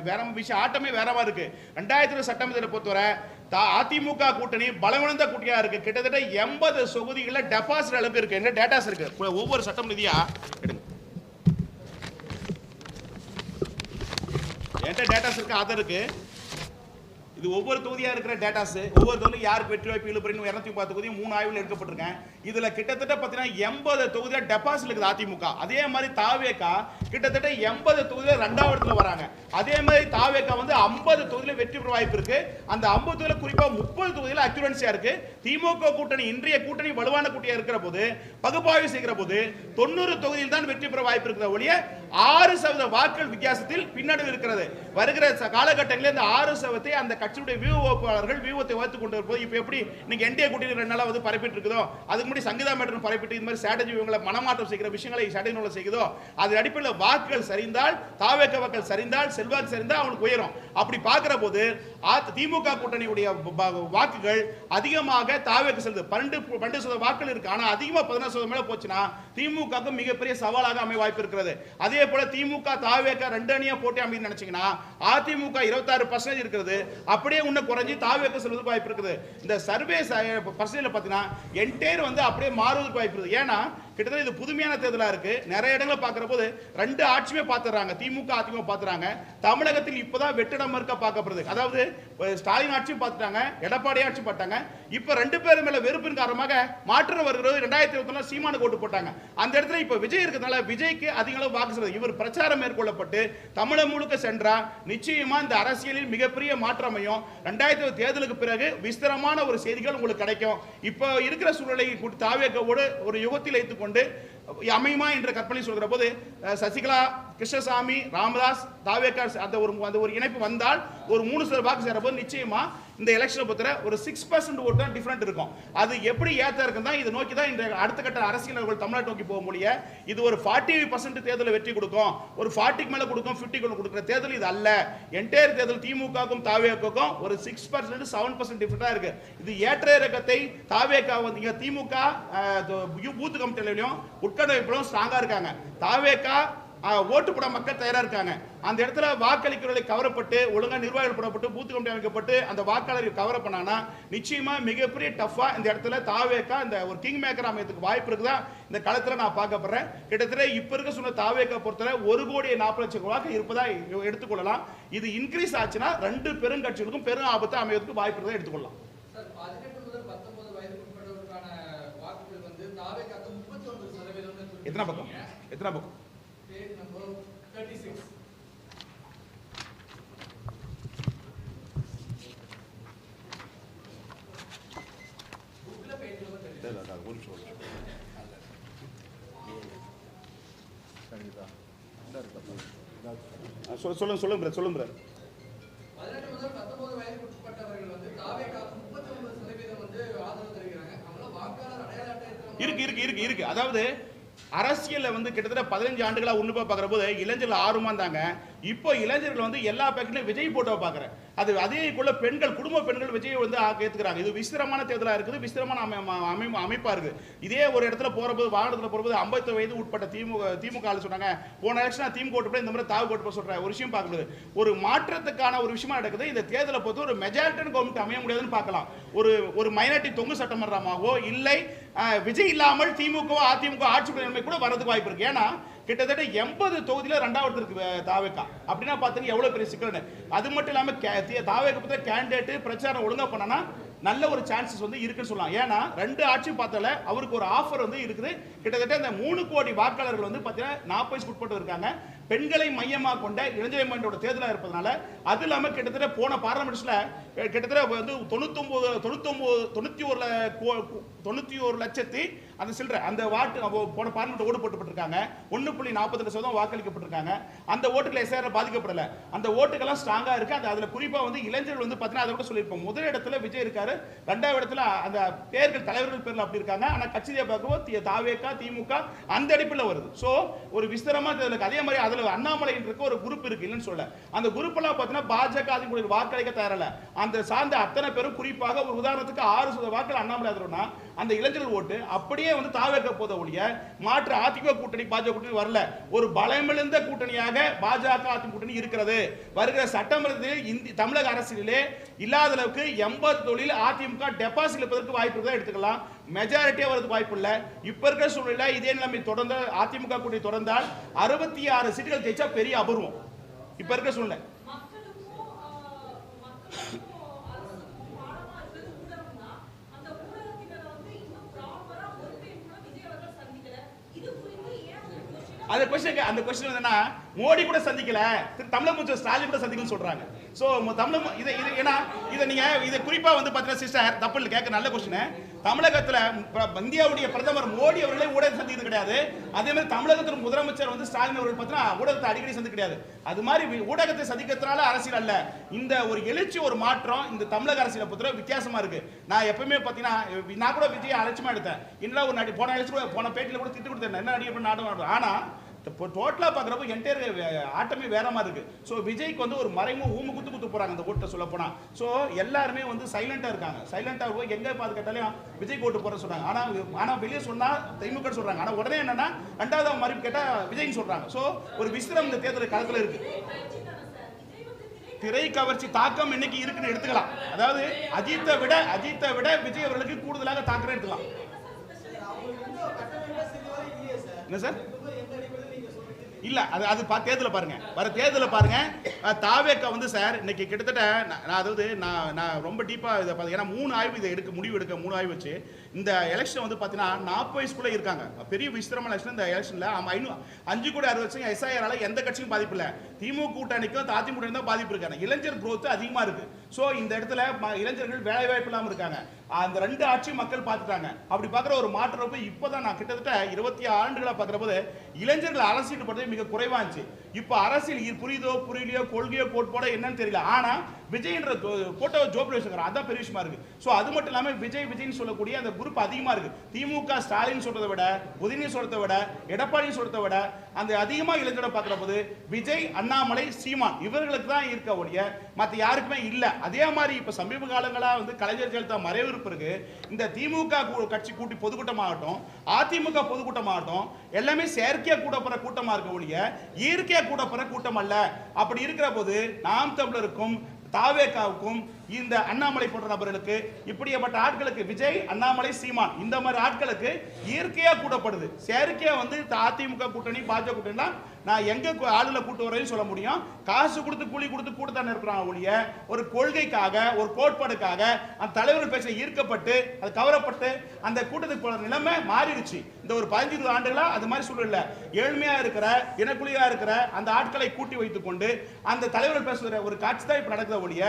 வேற விஷயம், ஆட்டமே வேறவா இருக்கு. 2000 சட்டமன்றத்தை பொறுத்தவரை அதிமுக கூட்டணி பலவீனந்த கூட்டணியா இருக்கு. கிட்டத்தட்ட 80 தொகுதிகளில் டெபாசிட் அளவுக்கு இருக்கு. என்ன டேட்டாஸ் இருக்கு ஒவ்வொரு சட்டம் நிதியா எடுங்க. என்கிட்ட டேட்டாஸ் இருக்கு, ஆதார் இருக்கு. இது ஒவ்வொரு தொகுதியா இருக்கிற டேட்டாஸ். ஒவ்வொரு தொகுதியும் யாருக்கு வெற்றி வாய்ப்பு இழுபறின்னு 230 தொகுதியும் 3 ஆய்வில் எடுக்கப்பட்டிருக்கேன். இதுல கிட்டத்தட்ட பார்த்தீங்கன்னா 80 தொகுதியா டெபாசிட் இருக்குது அதிமுக. அதே மாதிரி தாவேக்கா கிட்டத்தட்ட 80 தொகுதியில 2வது இடத்துல வராங்க. அதே மாதிரி தாவேக்கா 50 தொகுதியில வெற்றி பெற வாய்ப்பு இருக்கு. அந்த 50 தொகுதியில குறிப்பா 30 தொகுதியில அக்யூரன்சியா இருக்கு. திமுக கூட்டணி இன்றைய கூட்டணி வலுவான கூட்டணியா இருக்கிற போது பகுப்பாய்வு செய்கிற போது 90 தொகுதியில் தான் வெற்றி பெற வாய்ப்பு இருக்கிற ஒழிய 6% வாக்குகள் வித்தியாசத்தில் பின்னடைவு இருக்கிறது. வருகிற காலகட்டங்களில் இந்த 6% அந்த கட்சியுடைய வியூகோப்பாளர்கள் வியூகத்தை வைத்துக் கொண்டு இருப்போது. இப்போ எப்படி நீங்க என்டிஏ கூட்டணி 2 நாளா பரப்பிட்டு இருக்குதோ, அதுக்கு முன்னாடி சங்கீதா மேட்டர் பரப்பிட்டு இந்த மாதிரி ஸ்ட்ராட்டஜி இவங்களை மனமாற்றம் செய்கிற விஷயங்களை ஸ்ட்ராட்டஜி செய்யுதோ, அது அடிப்படையில் வாக்குகள் சரிந்தால், தாவேக வாக்குகள் சரிந்தால், செல்வாக்கு சரிந்தால் அவனுக்கு உயரும். அப்படி பார்க்கிற போது திமுக கூட்டணியுடைய வாக்குகள் அதிகமாக தாவேக்கு செல்லுது. 12% வாக்குகள் இருக்கு. ஆனா அதிகமா 16% மேல போச்சுன்னா திமுக மிகப்பெரிய சவாலாக அமைய வாய்ப்பு இருக்கிறது. அதே போல திமுக தாவேக 2 அணியா போட்டி அமைன்னு நினைச்சீங்கன்னா அதிமுக 26% இருக்கிறது. அப்படியே இன்னும் குறைஞ்சி தாவேக்கு செல்வதற்கு வாய்ப்பு இருக்குது. இந்த சர்வே பர்சன்டேஜ்ல பார்த்தீங்கன்னா என்டையர் அப்படியே மாறுவதற்கு வாய்ப்பு இருக்குது. ஏன்னா கிட்டத்தட்ட இது புதுமையான தேர்தலா இருக்கு. நிறைய இடங்களை பார்க்கிற போது 2 ஆட்சியுமே பார்த்துறாங்க. திமுக அதிமுக பார்த்துறாங்க. தமிழகத்தில் இப்பதான் வெற்றிடம் இருக்க பார்க்கப்படுது. அதாவது ஸ்டாலின் ஆட்சியும் பார்த்துட்டாங்க, எடப்பாடி ஆட்சி பார்த்தாங்க. இப்ப 2 பேரும் மேல வெறுப்பின் காரணமாக மாற்றம் வருகிறது. 2021 சீமானுக்கு ஓட்டு போட்டாங்க. அந்த இடத்துல இப்ப விஜய் இருக்கிறதுனால விஜய்க்கு அதிக அளவு வாக்கு செலுது. இவர் பிரச்சாரம் மேற்கொள்ளப்பட்டு தமிழகம் முழுக்க சென்றா நிச்சயமா இந்த அரசியலில் மிகப்பெரிய மாற்றம் அமையும். 2020 தேர்தலுக்கு பிறகு விஸ்தரமான ஒரு செய்திகள் உங்களுக்கு கிடைக்கும். இப்ப இருக்கிற சூழ்நிலை தாவேக்கோடு ஒரு யுகத்தில் வைத்துக் கொண்டு அமையுமா என்ற கற்பனை சொல்கிற போது சசிகலா, கிருஷ்ணசாமி, ராமதாஸ், தாவேக்கா அந்த ஒரு இணைப்பு வந்தால் ஒரு 3% வாக்கு சேர போது நிச்சயமா இந்த எலெக்ஷனை பொறுத்தவரை ஒரு 6% ஓட்டு தான் டிஃபரெண்ட் இருக்கும். அது எப்படி ஏத்த இருக்குன்னா இதை நோக்கி தான் இந்த அடுத்த கட்ட அரசியல் தமிழ்நாட்டை நோக்கி போக முடிய. இது ஒரு 40% தேர்தலில் வெற்றி கொடுக்கும், ஒரு 40க்கு மேல கொடுக்கும், 50 கொடுக்கிற தேர்தல் இது அல்ல. என்டையர் தேர்தல் திமுகவுக்கும் தாவேக்காவுக்கும் ஒரு 6% 7% டிஃபரெண்டா இருக்கு. இது ஏற்ற இறக்கத்தை தாவேக்கா திமுக பூத் கமிட்டிலையும் உட்கட்டமைப்பிலும் ஸ்ட்ராங்கா இருக்காங்க. தாவேக்கா ஓட்டு போட மக்கள் தயாரா இருக்காங்க. அந்த இடத்துல வாக்களிக்கிறவர்களை கவரப்பட்டு ஒழுங்கா நிர்வாகிகள் போடப்பட்டு பூத் கமிட்டி அமைக்கப்பட்டு அந்த வாக்காளர்கள் கவர் பண்ணாங்கன்னா நிச்சயமா மிகப்பெரிய டஃபா இந்த இடத்துல தாவேக்கா இந்த ஒரு கிங் மேக்கர் அமையத்துக்கு வாய்ப்பு இருக்குதா இந்த களத்துல நான் பார்க்கப்படுறேன். கிட்டத்தட்ட இப்ப இருக்க சொன்ன தாவேக்கா பொறுத்தவரை 1,40,00,000 வாக்கு இருப்பதா எடுத்துக்கொள்ளலாம். இது இன்க்ரீஸ் ஆச்சுன்னா 2 பெருங்கட்சிகளுக்கும் பெரும் ஆபத்து அமையத்துக்கு வாய்ப்பு இருக்கதா எடுத்துக்கொள்ளலாம். எத்தனை பக்கம்? சொல்லுங்க. 18 முதல் 19 வயதுக்கு உட்பட்டவர்கள் தாவேக்காவுக்கு 39% ஆதரவு தருகிறாங்க. அவங்கள வாக்காளர் அடையாள அட்டை இருக்கு. அதாவது அரசியல்ல கிட்டத்தட்ட 15 ஆண்டுகளா உன்னிப்பா பார்க்கிற போது இளைஞர்கள் ஆர்வமா இருந்தாங்க. இப்போ இளைஞர்கள் எல்லா பேக்கெட்லயும் விஜய் போட்டோ பார்க்குறேன். அது அதே போல பெண்கள், குடும்ப பெண்கள் விஜய் ஏத்துக்கிறாங்க. இது விசித்திரமான தேர்தலா இருக்குது, விசித்திரமான அமைப்பா இருக்கு. இதே ஒரு இடத்துல போறபோது வாகனத்தில் போறபோது 50 வயது உட்பட்ட திமுக சொன்னாங்க போன எலெக்ஷன் திமுக ஓட்டு இந்த மாதிரி தாவு ஓட்டு சொல்ற ஒரு விஷயம் பார்க்கறது ஒரு மாற்றத்துக்கான ஒரு விஷயமா நடக்குது. இந்த தேர்தலை பொறுத்து ஒரு மெஜாரிட்டி கவர்மெண்ட் அமைய முடியாதுன்னு பார்க்கலாம். ஒரு மைனாரிட்டி தொங்கு சட்டமன்றமாகவோ இல்லை விஜய் இல்லாமல் திமுக அதிமுக ஆட்சி நிலைமை கூட வரதுக்கு வாய்ப்பு இருக்கு. ஏன்னா கிட்டத்தட்ட 80 தொகுதியில 2வது இருக்கு தாவேக்கா. அப்படின்னா பாத்தீங்கன்னா எவ்வளவு பெரிய சிக்கல். அது மட்டும் இல்லாம தாவேக்கா பத்தி கேண்டிடேட் பிரச்சாரம் ஒழுங்கா பண்ணனா நல்ல ஒரு சான்சஸ் இருக்குன்னு சொல்லலாம். ஏன்னா 2 ஆட்சி பார்த்தால அவருக்கு ஒரு ஆஃபர் இருக்குது. கிட்டத்தட்ட இந்த 3 கோடி வாக்காளர்கள் பாத்தீங்கன்னா 40 உட்பட்டு இருக்காங்க. பெண்களை மையமாக கொண்ட இளைஞர் மன்றோட தேர்தலாக இருப்பதனால அது இல்லாமல் கிட்டத்தட்ட போன பார்லமெண்ட்ஸ்ல கிட்டத்தட்ட வந்து 91 லட்சத்தி அந்த சில்லற அந்த வாட்டு போன பார்லமெண்ட் ஓட்டு போட்டுப்பட்டிருக்காங்க. 1.42% வாக்களிக்கப்பட்டிருக்காங்க. அந்த ஓட்டுகளை எஸ்ஆர் பாதிக்கப்படல. அந்த ஓட்டுகள்லாம் ஸ்ட்ராங்கா இருக்கு. அதுல குறிப்பா வந்து இளைஞர்கள் வந்து பார்த்தீங்கன்னா அதை கூட சொல்லியிருப்போம். முதல் இடத்துல விஜய் இருக்காரு, 2வது இடத்துல அந்த பேர்கள் தலைவர்கள் பேர்ல அப்படி இருக்காங்க. ஆனா கட்சியை பார்க்கும்போது தாவேகா திமுக அந்த அடிப்பில் வருது. சோ ஒரு விஸ்தரமா அதே மாதிரி அதுல அண்ணாமலை ஒரு குரூப் இருக்கு இல்லைன்னு சொல்ல. அந்த குரூப் எல்லாம் பார்த்தீங்கன்னா பாஜக அதிமுக வாக்களிக்க தயாரில்ல. அந்த சார்ந்த அத்தனை பேரும் குறிப்பாக ஒரு உதாரணத்துக்கு 6% வாக்குகள் அண்ணாமலை ஆதரவுனா அந்த இளைஞர்கள் ஓட்டு அப்படியே வந்து தாவேக போத ஒழிய மாற்று அதிமுக கூட்டணி பாஜக கூட்டணி வரல. ஒரு பலமிழந்த கூட்டணியாக பாஜக அதிமுக கூட்டணி இருக்கிறது. வருகிற சட்டமன்றத்தில் தமிழக அரசியலிலே இல்லாத அளவுக்கு 80 தொழில் அதிமுக டெபாசிட் இருப்பதற்கு வாய்ப்பு இருக்கா எடுத்துக்கலாம். மெஜாரிட்டியா வரதுக்கு வாய்ப்பு இல்ல. இப்ப இருக்கிற சூழ்நிலை இதே நிலைமை தொடர்ந்து அதிமுக கூட்டணி தொடர்ந்தால் 66 சீட்டுகள் ஜெயிச்சா பெரிய அபூர்வம். இப்ப இருக்கிற சூழ்நிலை அந்த क्वेश्चन என்னன்னா மோடி கூட சந்திக்கல, தமிழக முதல்வர் ஸ்டாலின் கூட சந்திக்கலன்னு சொல்றாங்க. சோ தமிழக இது ஏனா இத நீங்க இது குறிப்பா வந்து பாத்தீங்கன்னா சிஸ்டர் தப்பு இல்ல கேட்க நல்ல क्वेश्चन. தமிழகத்துல இந்தியாவுடைய பிரதமர் மோடி அவர்களே ஊடக சந்திக்கிறது கிடையாது. அதே மாதிரி தமிழகத்தின் முதலமைச்சர் வந்து ஸ்டாலின் அவர்கள் பாத்தீங்கன்னா ஊடகத்தை அடிக்கடி சந்திக்க கிடையாது. அது மாதிரி ஊடகத்தை சந்திக்கிறதுனால அரசியல் அல்ல. இந்த ஒரு எழுச்சி ஒரு மாற்றம் இந்த தமிழக அரசியலை பொறுத்தவரை வித்தியாசமா இருக்கு. நான் எப்பவுமே பாத்தீங்கன்னா நான் கூட விஜய் அலட்சியமா எடுத்தேன். இன்னும் ஒரு நடி போன பேட்டில கூட திட்டு கொடுத்தேன் என்ன நடிகை நாடகம். ஆனா டோட்டலா பாக்குறப்ப என்டையர் ஆட்டமே வேற மாதிரி இருக்கு. சோ விஜய்க்கு வந்து ஒரு மறைமுக ஊம குத்து போறாங்க அந்த ஓட்டை சொல்ல போனா. சோ எல்லாருமே வந்து சைலண்டா இருக்காங்க. சைலண்டா போய் எங்க பாத்து கேட்டாலும் விஜய் ஓட்டு போற சொல்றாங்க. ஆனா வெளியே சொன்னா திமுக சொல்றாங்க. ஆனா உடனே என்னன்னா 2வது மறுப்பு கேட்டா விஜய்னு சொல்றாங்க. சோ ஒரு விசித்திரம் இந்த தேர்தல் களத்துல இருக்கு. திரை கவர்ச்சி தாக்கம் இன்னைக்கு இருக்குன்னு எடுத்துக்கலாம். அதாவது அஜித்தை விட விஜய் அவர்களுக்கு கூடுதலாக தாக்கம் எடுத்துக்கலாம். என்ன சார் இல்ல அது தேர்தல பாருங்க, வர தேர்தல பாருங்க. தாவேக்கா வந்து சார் இன்னைக்கு கிட்டத்தட்ட அதாவது நான் ரொம்ப டீப்பா இதை பார்த்து ஏன்னா 3 ஆய்வு இதை முடிவு எடுக்க 3 ஆய்வு வச்சு இந்த எலெக்ஷன் வந்து பார்த்தீங்கன்னா 40 வயசுக்குள்ள இருக்காங்க. பெரிய விசித்திரமான எலெக்ஷன் இந்த எலெக்ஷன்ல 5 கோடி 60 லட்சம் எஸ்ஐஆரால எந்த கட்சியும் பாதிப்பு இல்லை. திமுக கூட்டணிக்கும் அதிமுக தான் பாதிப்பு இருக்காங்க. இளைஞர் growth அதிகமா இருக்கு. சோ இந்த இடத்துல இளைஞர்கள் வேலை வாய்ப்பு இல்லாம இருக்காங்க. அந்த 2 ஆட்சியும் மக்கள் பார்த்துட்டாங்க. அப்படி பார்க்குற ஒரு மாற்றம் இப்போதான் நான் கிட்டத்தட்ட 26 ஆண்டுகளா பார்க்குற போது இளைஞர்கள் அரசியல் படுறது மிக குறைவா இருந்துச்சு. இப்போ அரசியல் புரியுதோ புரியலையோ கொள்கையோ கோட்பாடோ என்னன்னு தெரியல. ஆனா விஜய்ன்ற கோட்டை ஜோப்ல வச்சுக்கிறாங்க. அதான் பெரிய விஷயமா இருக்கு. சோ அது மட்டும் இல்லாம விஜய்னு சொல்லக்கூடிய அந்த குரூப் அதிகமா இருக்கு. திமுக ஸ்டாலின் சொல்றதை விட உதயநிதி சொல்றதை விட எடப்பாடி சொல்றதை விட அந்த அதிகமா இளைஞரை பார்க்கிற போது விஜய் அண்ணாமலை சீமான் இவர்களுக்கு தான் இருக்க ஒழிய மற்ற யாருக்குமே இல்ல. அதே மாதிரி இப்ப சமீப காலங்களா வந்து கலைஞர் ஜெயலலிதா மறைவு பிறகு இந்த திமுக கட்சி கூட்டி பொதுக்கூட்டமாகட்டும் அதிமுக பொதுக்கூட்டமாகட்டும் எல்லாமே செயற்கையா கூட்டப்படுற கூட்டமா இருக்க ஒழிய இயற்கையா கூட்டப்படுற கூட்டம் அல்ல. அப்படி இருக்கிற போது நாம் தமிழருக்கும் தாவேகாவுக்கும் இந்த அண்ணாமலை போன்ற நபர்களுக்கு இப்படிப்பட்ட ஆட்களுக்கு விஜய் அண்ணாமலை சீமான் இந்த மாதிரி ஆட்களுக்கு இயற்கையா கூட்டப்படுது. செயற்கையா வந்து அதிமுக கூட்டணி பாஜக கூட்டணி நான் எங்க ஆளுல கூட்டு வரேன்னு சொல்ல முடியும். காசு கொடுத்து கூலி கொடுத்து கூட்டத்தான் இருக்கிறாங்க ஒழிய ஒரு கொள்கைக்காக ஒரு கோட்பாடுக்காக அந்த தலைவர்கள் பேச ஈர்க்கப்பட்டு அது கவரப்பட்டு அந்த கூட்டத்துக்கு போன நிலைமை மாறிடுச்சு. இந்த ஒரு 15 ஆண்டுகளா அது மாதிரி சூழல்ல ஏழ்மையா இருக்கிற இனக்குழியா இருக்கிற அந்த ஆட்களை கூட்டி வைத்துக் கொண்டு அந்த தலைவர்கள் பேசுகிற ஒரு காட்சி தான் இப்ப நடக்குத ஒழிய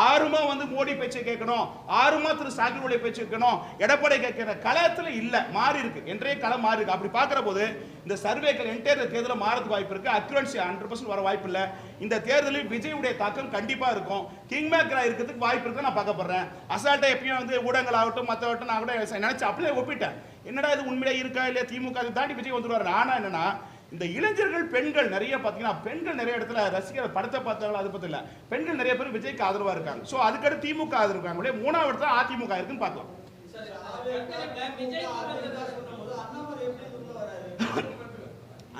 ஆறுமா வந்து மோடி பேச்சை கேட்கணும், ஆறுமா திரு ஸ்டாலினுடைய பேச்சு கேட்கணும், எடப்பாடி கேட்கிற களத்துல இல்ல மாறி இருக்கு. என்றே களம் மாறி இருக்கு. அப்படி பார்க்கிற போது இந்த சர்வேக்கள் என்டையர் தேர்தலில் மாறதுக்கு வாய்ப்பு இருக்கு. அக்யூரன்சி 100% வர வாய்ப்பு இல்ல. இந்த தேர்தலில் விஜயுடைய தாக்கம் கண்டிப்பா இருக்கும். கிங் மேக்கரா இருக்கிறதுக்கு வாய்ப்பு இருக்கு நான் பார்க்கப்படுறேன். அசால்ட்டா எப்பயும் வந்து ஊடகங்கள் ஆகட்டும் மற்றவட்டும் நான் கூட நினைச்சு அப்படியே ஒப்பிட்டேன். என்னடா இது உண்மையிலே இருக்கா இல்லையா திமுக அதை தாண்டி விஜய் வந்துருவாரு. ஆனா என்னன்னா இந்த இளைஞர்கள் பெண்கள் நிறைய பாத்தீங்கன்னா பெண்கள் நிறைய இடத்துல ரசிகர் படத்தை பார்த்தாலும் அது பத்தி இல்ல பெண்கள் நிறைய பேர் விஜய்க்கு ஆதரவா இருக்காங்க. சோ அதுக்கடுத்து திமுக ஆதரவு இருக்காங்க. 3வது இடத்துல அதிமுக இருக்குன்னு பார்க்கலாம்.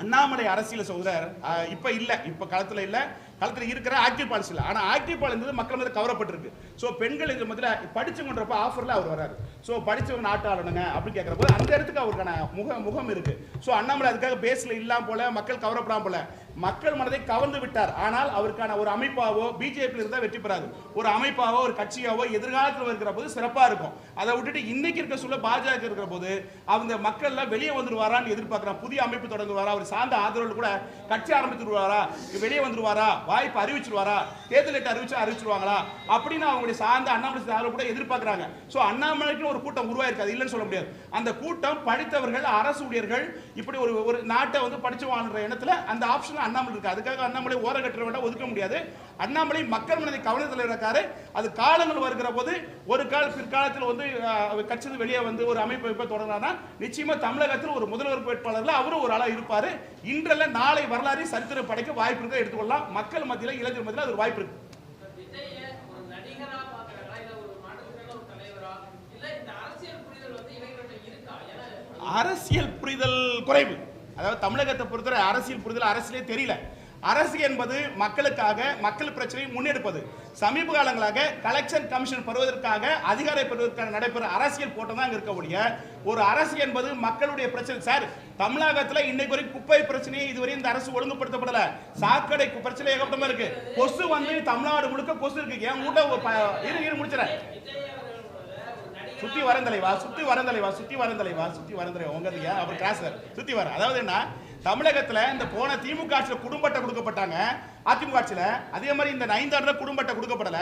அண்ணாமலை அரசியல் சொல்றார் இப்ப இல்ல இப்ப களத்துல இல்ல. களத்தில் இருக்கிற ஆக்டிவ் பாலிசி இல்லை. ஆனால் ஆக்டிவ் பாலிசி மக்கள் மீது கவரப்பட்டிருக்கு. ஸோ பெண்கள் இது மத்தியில் படிச்சவங்கன்றப்ப ஆஃபரில் அவர் வராரு. ஸோ படித்தவங்க நாட்டு ஆளணுங்க அப்படின்னு கேட்குறப்போ அந்த இடத்துக்கு அவருக்கான முகம் இருக்கு. ஸோ அண்ணாமலை அதுக்காக பேஸில் இல்லாமல் போல, மக்கள் கவரப்படாமல் போல, மக்கள் மனதை கவர்ந்து விட்டார். ஆனால் அவருக்கான ஒரு அமைப்பாவோ பிஜேபி இருந்தால் வெற்றி பெறாது. ஒரு அமைப்பாவோ ஒரு கட்சியாவோ எதிர்காலத்தில் இருக்கிற போது சிறப்பாக இருக்கும். அதை விட்டுட்டு இன்னைக்கு இருக்க சொல்ல பாஜக இருக்கிற போது அவங்க மக்கள்லாம் வெளியே வந்துருவாரான்னு எதிர்பார்க்கிறான். புதிய அமைப்பு தொடங்குவாரா, அவர் சார்ந்த ஆதரவு கூட கட்சி ஆரம்பித்துருவாரா, வெளியே வந்துருவாரா, வாய்ப்பு அறிவிச்சிருவாரா, தேர்தல் அறிவிச்சிருவாங்களா அப்படின்னு அவங்களுடைய சார்ந்த அண்ணாமலை ஆதரவு கூட எதிர்பார்க்கிறாங்க. ஸோ அண்ணாமலைக்கு ஒரு கூட்டம் உருவாயிருக்காது, இல்லைன்னு சொல்ல முடியாது. அந்த கூட்டம் படித்தவர்கள், அரசு ஊழியர்கள், இப்படி ஒரு நாட்டை வந்து படிச்சு வாழ்ற இடத்துல அந்த ஆப்ஷன் அண்ணாமலை இருக்கு. அதுக்காக அண்ணாமலை ஓர கட்டுற வேண்டாம், ஒதுக்க முடியாது. அண்ணாமலை மக்கள் மனதை கவனத்தில் இருக்காரு. அது காலங்கள் வருகிற போது ஒரு பிற்காலத்தில் வந்து கட்சி வெளியே வந்து ஒரு அமைப்பு தொடங்கினா நிச்சயமா தமிழகத்தில் ஒரு முதல்வர் வேட்பாளர்கள் அவரும் ஒரு ஆளா இருப்பாரு. இன்றல்ல நாளை வரலாறு சரித்திரம் படைக்க வாய்ப்பு இருக்க எடுத்துக்கொள்ளலாம். மக்கள் மத்தியில், இளைஞர் மத்தியில் அது வாய்ப்பு இருக்கு. அரசியல் புரிதல் குறைவு. அதாவது தமிழகத்தை பொறுத்தவரை அரசியல் புரிதல் அரசியலே தெரியல. அரசு என்பது மக்களுக்காக, மக்கள் பிரச்சனையை முன்னெடுப்பது. சமீப காலங்களாக கலெக்ஷன் கமிஷன் பெறுவதற்காக, அதிகாரம் பெறுவதற்காக நடைபெற அரசியல் போட்டம் தான் இருக்க முடிய ஒரு அரசு என்பது மக்களுடைய பிரச்சனை. சார், தமிழகத்தில் இன்னைக்கு வரைக்கும் குப்பை பிரச்சனையை இதுவரை இந்த அரசு ஒழுங்குபடுத்தப்படல. சாக்கடை பிரச்சனை ஏகப்பட்டமா இருக்கு. கொசு வந்து தமிழ்நாடு முழுக்க கொசு இருக்கு. என் வீட்டை முடிச்சிடறேன். சுத்தி வரந்தலைவா உங்க அப்புறம் கிராசர் சுத்தி வர. அதாவது என்ன, தமிழகத்துல இந்த போன திமுக ஆட்சியில் குடும்பத்தை கொடுக்கப்பட்டாங்க. அதிமுக ஆட்சியில் அதே மாதிரி இந்த 5 ஆண்டுல குடும்பத்தை கொடுக்கப்படல.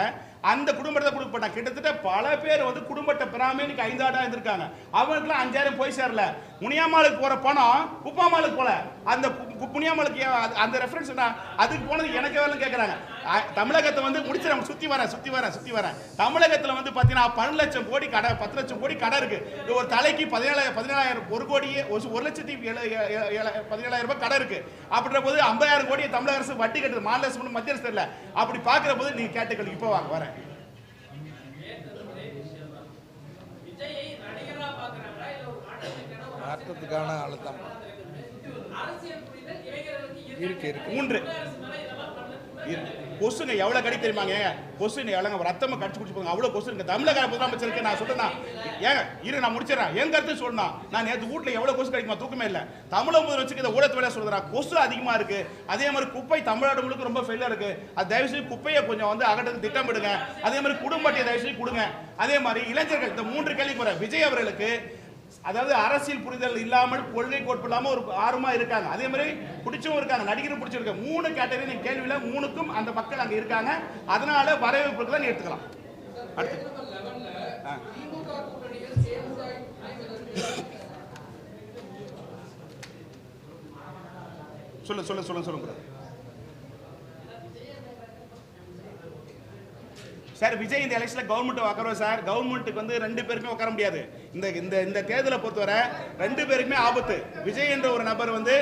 அந்த குடும்பத்தை கொடுக்கப்பட்டாங்க. கிட்டத்தட்ட பல பேர் வந்து குடும்பத்தை பெறாம இன்னைக்கு 5 ஆண்டா இருந்திருக்காங்க. அவங்களுக்குலாம் 5000 போய் சேரல. முனியாமாலுக்கு போற பணம் குப்பாமாலுக்கு போல. அந்த புனியாமலுக்கு அந்த ரெஃபரன்ஸ் என்ன, அதுக்கு போனது எனக்கு வேலை கேட்கறாங்க. தமிழகத்தை வந்து முடிச்சு சுத்தி வரேன். தமிழகத்துல வந்து பாத்தீங்கன்னா 12 லட்சம் கோடி கடை, 10 லட்சம் கோடி கடை இருக்கு. ஒரு தலைக்கு 17,000 1 கோடியே 1,17,000 ரூபாய் கடை இருக்கு. அப்படின்ற போது 50,000 கோடியை தமிழக அரசு வட்டி கட்டுது. மாநில அரசு மத்திய அரசு தெரியல. அப்படி பாக்குற போது நீங்க கேட்டுக்கள் இப்போ வாங்க வரேன். மாற்றத்துக்கான அழுத்தம் இருக்கு. 3 கொசுங்க எவ்வளவு கடி தெரியுமாங்க? கொசு எவ்வளவு ரத்தமா கடிச்சு குடிச்சு போங்க. அவ்வளவு கொசு இருக்கு. தமிழக முதலமைச்சருக்கு நான் சொல்றேன். ஏங்க இரு, நான் முடிச்சிடறேன். என் கருத்து சொல்லணும். நான் நேற்று வீட்டுல எவ்வளவு கொசு கிடைக்குமா தூக்கமே இல்லை. தமிழக முதலமைச்சருக்கு இந்த ஊடகத்து வேலை சொல்றேன். கொசு அதிகமா இருக்கு. அதே மாதிரி குப்பை தமிழ்நாடு முழுக்க ரொம்ப ஃபெயிலா இருக்கு. அது தயவு செய்து குப்பையை கொஞ்சம் வந்து அகற்றத்துக்கு திட்டமிடுங்க. அதே மாதிரி குடும்பத்தை தயவு செய்து கொடுங்க. அதே மாதிரி இளைஞர்கள் இந்த 3 கேள்வி போற விஜய் அவர்களுக்கு, அதாவது அரசியல் புரிதல் இல்லாமல், கொள்கை கோட்பு இல்லாம ஒரு ஆர்வமா இருக்காங்க. அதே மாதிரி பிடிச்சவங்க இருக்காங்க, நடிகரும் பிடிச்சிருக்க. 3 கேட்டகரி கேள்வியில 3க்கும் அந்த மக்கள் அங்க இருக்காங்க. அதனால வரவேற்புக்கு தான் எடுத்துக்கலாம். அடுத்து சொல்லுங்க சார். விஜய் இந்த எலெக்ஷன்ல கவர்மெண்ட் உட்காருவா சார். கவர்மெண்ட்டுக்கு வந்து 2 பேருமே உட்கார முடியாது. இந்த தேர்தலை பொறுத்தவரை 2 பேருக்குமே ஆபத்து. விஜய் என்ற ஒரு நபர் வந்து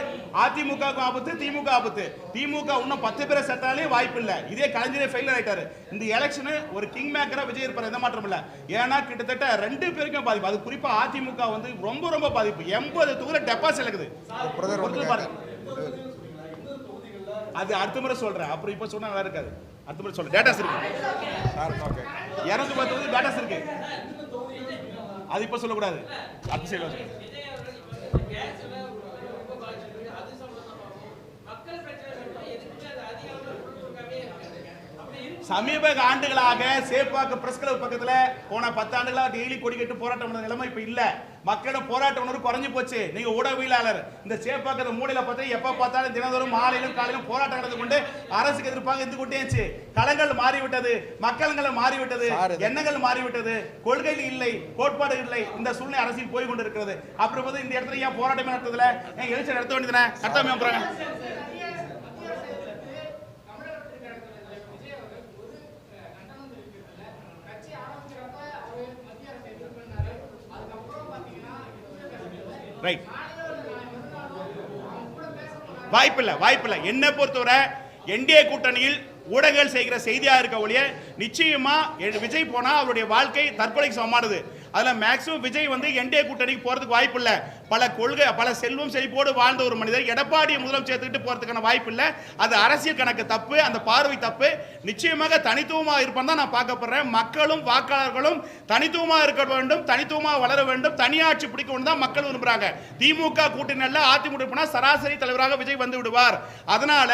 அதிமுகவுக்கும் ஆபத்து, திமுக ஆபத்து. திமுக இன்னும் 10 பேரை சேர்த்தாலே வாய்ப்பு இல்லை. இதே கலைஞரே ஃபெயிலியர் ஆயிட்டாரு. இந்த எலெக்ஷன் ஒரு கிங் மேக்கரா விஜய் இருப்பார், எந்த மாற்றம் இல்லை. ஏன்னா கிட்டத்தட்ட 2 பேருக்கும் பாதிப்பு. அது குறிப்பா அதிமுக வந்து ரொம்ப பாதிப்பு. 80 தொகுதியில் டெபாசிட் இருக்குது. அது அடுத்த முறை சொல்றேன். அப்புறம் இப்ப சொன்னா நல்லா இருக்காது. அடுத்த முறை சொல்றேன். டேட்டாஸ் இருக்கு. 210 டேட்டாஸ் இருக்கு. அது இப்ப சொல்லக்கூடாது. அடுத்த சைடு சமீப ஆண்டுகளாக சேப்பாக்க பிரஸ் கிளப் பக்கத்துல போன 10 ஆண்டுகளா டெய்லி கொடி கட்டு போராட்டம் பண்ண நிலைமை இப்ப இல்ல. மக்களோட போராட்ட உணர்வு குறைஞ்சு போச்சு. நீங்க ஊடகவியலாளர் இந்த சேப்பாக்கத்தை மூலையில பார்த்து எப்ப பார்த்தாலும் தினந்தோறும் மாலையிலும் காலையிலும் போராட்டம் நடந்து கொண்டு அரசுக்கு எதிர்ப்பாக இருந்து கொண்டேச்சு. களங்கள் மாறிவிட்டது, மக்கள்கள் மாறிவிட்டது, எண்ணங்கள் மாறிவிட்டது, கொள்கைகள் இல்லை, கோட்பாடு இல்லை. இந்த சூழ்நிலை அரசியல் போய் கொண்டு இருக்கிறது. அப்புறம் போது இந்த இடத்துல ஏன் போராட்டம் நடத்துறதுல எழுச்சி நடத்த வேண்டியதுனே கட்டாயமா போறாங்க. ரைட், வாய்ப்பில்லை. என்ன பொறுத்தவரை என்டிஏ கூட்டணியில் ஊடகங்கள் செய்கிற செய்தியா இருக்க ஒழிய நிச்சயமா விஜய் போனா அவருடைய வாழ்க்கை தற்கொலைக்கு சமமானது. அதுல மேக்சிமம் விஜய் வந்து என்டிஏ கூட்டணிக்கு போறதுக்கு வாய்ப்பு இல்ல. பல கொள்கை பல செல்வம் செழிப்போடு வாழ்ந்த ஒரு மனிதர் எடப்பாடி முதலம் சேர்த்துக்கிட்டு போறதுக்கான வாய்ப்பு இல்ல. அது அரசியல் கணக்கு தப்பு, அந்த பார்வை தப்பு. நிச்சயமாக தனித்துவமா இருப்பேன் தான் நான் பார்க்கப்படுறேன். மக்களும் வாக்காளர்களும் தனித்துவமா இருக்க வேண்டும், தனித்துவமா வளர வேண்டும், தனியாட்சி பிடிக்க வேண்டும் தான் மக்கள் விரும்புறாங்க. திமுக கூட்டணி அல்ல, அதிமுக போனா சராசரி தலைவராக விஜய் வந்து விடுவார். அதனால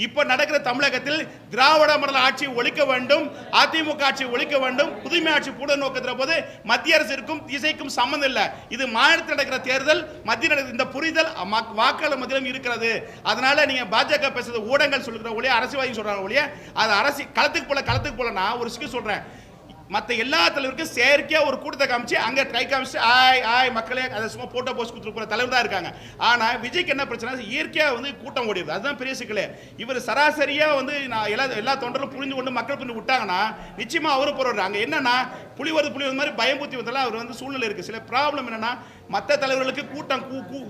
இப்ப நடக்கிற தமிழகத்தில் திராவிட மாடல் ஆட்சி ஒழிக்க வேண்டும், அதிமுக ஆட்சி ஒழிக்க வேண்டும், புதுமை ஆட்சி கூட நோக்கத்துல போது மத்திய அரசிற்கும் திசைக்கும் சம்பந்தம் இல்ல. இது மாநிலத்தில் நடக்கிற தேர்தல், மத்திய இந்த புரிதல் வாக்காளர் மத்தியிலும் இருக்கிறது. அதனால நீங்க பாஜக பேசுறது ஊடகங்கள் சொல்லுகிற ஒழிய அரசியல்வாதி சொல்றாங்க ஒழிய அது அரசியல் களத்துக்கு போல நான் ஒரு விஷயம் சொல்றேன். மற்ற எல்லா தலைவருக்கும் செயற்கையா ஒரு கூட்டத்தை காமிச்சு அங்க ட்ரை காமிச்சு ஆய் மக்களே அதை சும்மா போட்டோ போஸ்ட் கொடுத்துட்டு போற தலைவர் தான் இருக்காங்க. ஆனா விஜய்க்கு என்ன பிரச்சனை, இயற்கையா வந்து கூட்டம் ஓடிடுது. அதுதான் பெரிய சிக்கலே. இவர் சராசரியா வந்து எல்லா தொண்டரும் புரிஞ்சு கொண்டு மக்கள் புரிஞ்சு விட்டாங்கன்னா நிச்சயமா அவரும் போறாரு. அங்க என்னன்னா புலி வருது மாதிரி பயம்புத்தி வந்தாலும் அவர் வந்து சூழ்நிலை இருக்கு. சில ப்ராப்ளம் என்னன்னா மற்ற தலைவர்களுக்கு கூட்டம்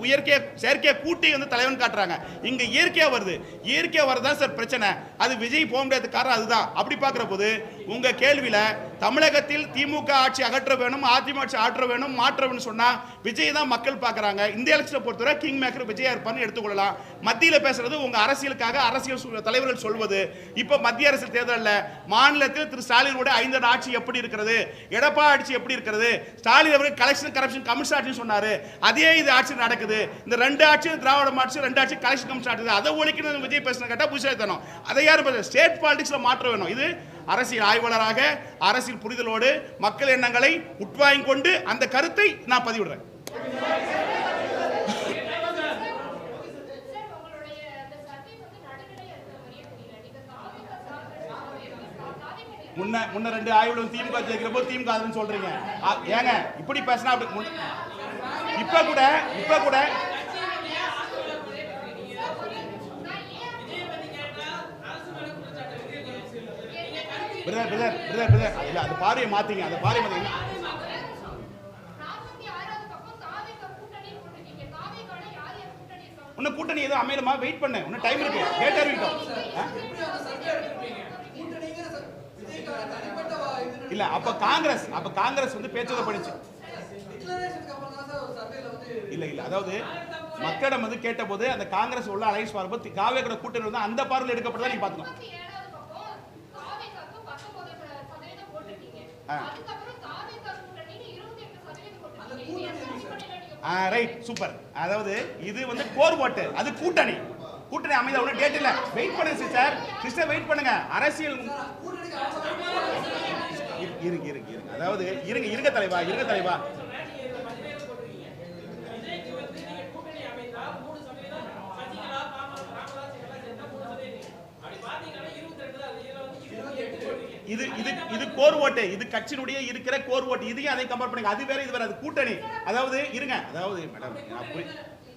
இயற்கையா செயற்கையா கூட்டி வந்து தலைவன் காட்டுறாங்க. இங்க இயற்கையா வருது. இயற்கையா வரதான் சார் பிரச்சனை. அது விஜய் போக முடியாத காரணம் அதுதான். அப்படி பார்க்கிற போது உங்க கேள்வியில தமிழகத்தில் திமுக ஆட்சி அகற்ற வேணும், அதிமுக ஆட்சி ஆற்ற வேணும், மாற்ற வேணும் சொன்னா விஜய் தான் மக்கள் பார்க்கறாங்க. இந்த எலெக்ஷனை பொறுத்தவரை கிங் மேக்கர் விஜயா இருப்பான்னு எடுத்துக்கொள்ளலாம். மத்தியில பேசுறது உங்க அரசியலுக்காக அரசியல் தலைவர்கள் சொல்வது. இப்ப மத்திய அரசியல் தேர்தலில் மாநிலத்தில் திரு ஸ்டாலினுடைய 5 ஆட்சி எப்படி இருக்கிறது, எடப்பாடி ஆட்சி எப்படி இருக்கிறது, ஸ்டாலின் அவர்கள் கலெக்ஷன் கரப்ஷன் கமிஷன் ஆட்சி சொன்னாரு, அதே இது ஆட்சி நடக்குது. இந்த 2 ஆட்சி திராவிட ஆட்சி, 2 ஆட்சி கலெக்ஷன் கமிஷன் ஆட்சி, அதை ஒழிக்கணும் விஜய் பேசுன கேட்டா புதுசாக அதை யாரும் ஸ்டேட் பாலிடிக்ஸ்ல மாற்ற வேணும். இது அரசியல் ஆய்வாளராக அரசியல் புரிதலோடு மக்கள் எண்ணங்களை உட்வாங்கிக் கொண்டு அந்த கருத்தை நான் பதிவிடுறேன். முன்ன 2 ஆய்வுகளும் திமுக ஜெயிக்கிற போது திமுக சொல்றீங்க. ஏங்க இப்படி பேசினா இப்ப கூட பிரதர் இல்ல அந்த பார்வையை மாத்தீங்க. அந்த பார்வை மாத்தீங்க. இன்னும் கூட்டணி ஏதோ அமையலமா, வெயிட் பண்ண, இன்னும் டைம் இருக்கு, டேட் அறிவிக்கும். இல்ல அப்ப காங்கிரஸ் வந்து பேச்சதை படிச்சு இல்ல அதாவது மக்களிடம் வந்து கேட்ட போது அந்த காங்கிரஸ் உள்ள அலைன்ஸ் பார்ப்போம் காவேரி கூட்டணி வந்து அந்த பார்வையில் எடுக்கப்பட்டதா நீங்க பாத்துக்கலாம். Right, super. அதாவது இது வந்து கோர் ஓட்டு, அது கூட்டணி அமைத ஒண்ணு டேட் இல்ல. வெயிட் பண்ணுங்க சிஸ்டர் வெயிட் பண்ணுங்க. அரசியல் இருக்கு. அதாவது இருங்க தலைவா. இது கோர் ஓட்டு, இது கட்சியினுடைய இருக்கிற கோர் ஓட்டு. இதையும் அதை கம்பேர் பண்ணுங்க. அது வேற இது வேற, அது கூட்டணி. அதாவது இருங்க, அதாவது மேடம்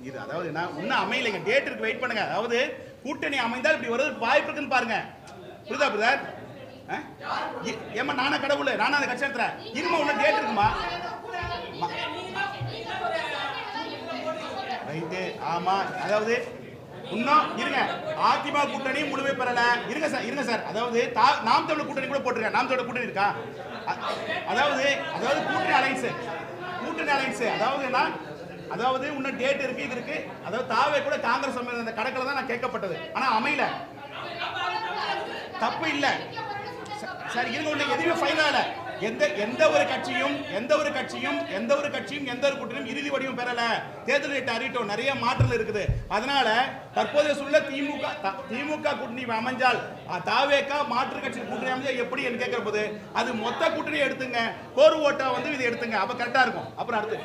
இது அதாவது நான் இன்னும் அமையலைங்க, டேட் இருக்கு, வெயிட் பண்ணுங்க. அதாவது கூட்டணி அமைந்தால் இப்படி வருது வாய்ப்பு இருக்குன்னு பாருங்க. புரியுதா பிரதர்? ஏமா நானா கடவுள், நானா அந்த கட்சி நடத்துறேன். இருமா உள்ள டேட் இருக்குமா? ரைட்டு, ஆமா. அதாவது இன்னும் இருங்க, அதிமுக கூட்டணி முழுமை பெறல. இருங்க சார். அதாவது நாம் தமிழர் கூட்டணி கூட போட்டிருக்கேன். நாம் தமிழர் கூட்டணி இருக்கா? அதாவது கூட்டணி அலைன்ஸ் அதாவது இன்னும் டேட் இருக்கு, இது இருக்கு. அதாவது தாவே கூட காங்கிரஸ் அந்த கணக்கில் தான் நான் கேட்கப்பட்டது. ஆனா அமையல. தப்பு இல்ல சார். இருங்க, எதுவுமே ஃபைனல் இல்ல. எந்த ஒரு கட்சியும் எந்த ஒரு கூட்டணியும் இறுதி வடிவம் பெறல. தேர்தல் டேட் அறிவிட்டோம், நிறைய மாற்றங்கள் இருக்குது. அதனால தற்போதைய சூழல திமுக கூட்டணி அமைஞ்சால் தாவேகா மாற்று கட்சி கூட்டணி அமைஞ்சா எப்படி என்று கேட்கிற போது அது மொத்த கூட்டணி எடுத்துங்க, கோர் ஓட்டா வந்து இதை எடுத்துங்க, அப்ப கரெக்டா இருக்கும். அப்புறம் அடுத்து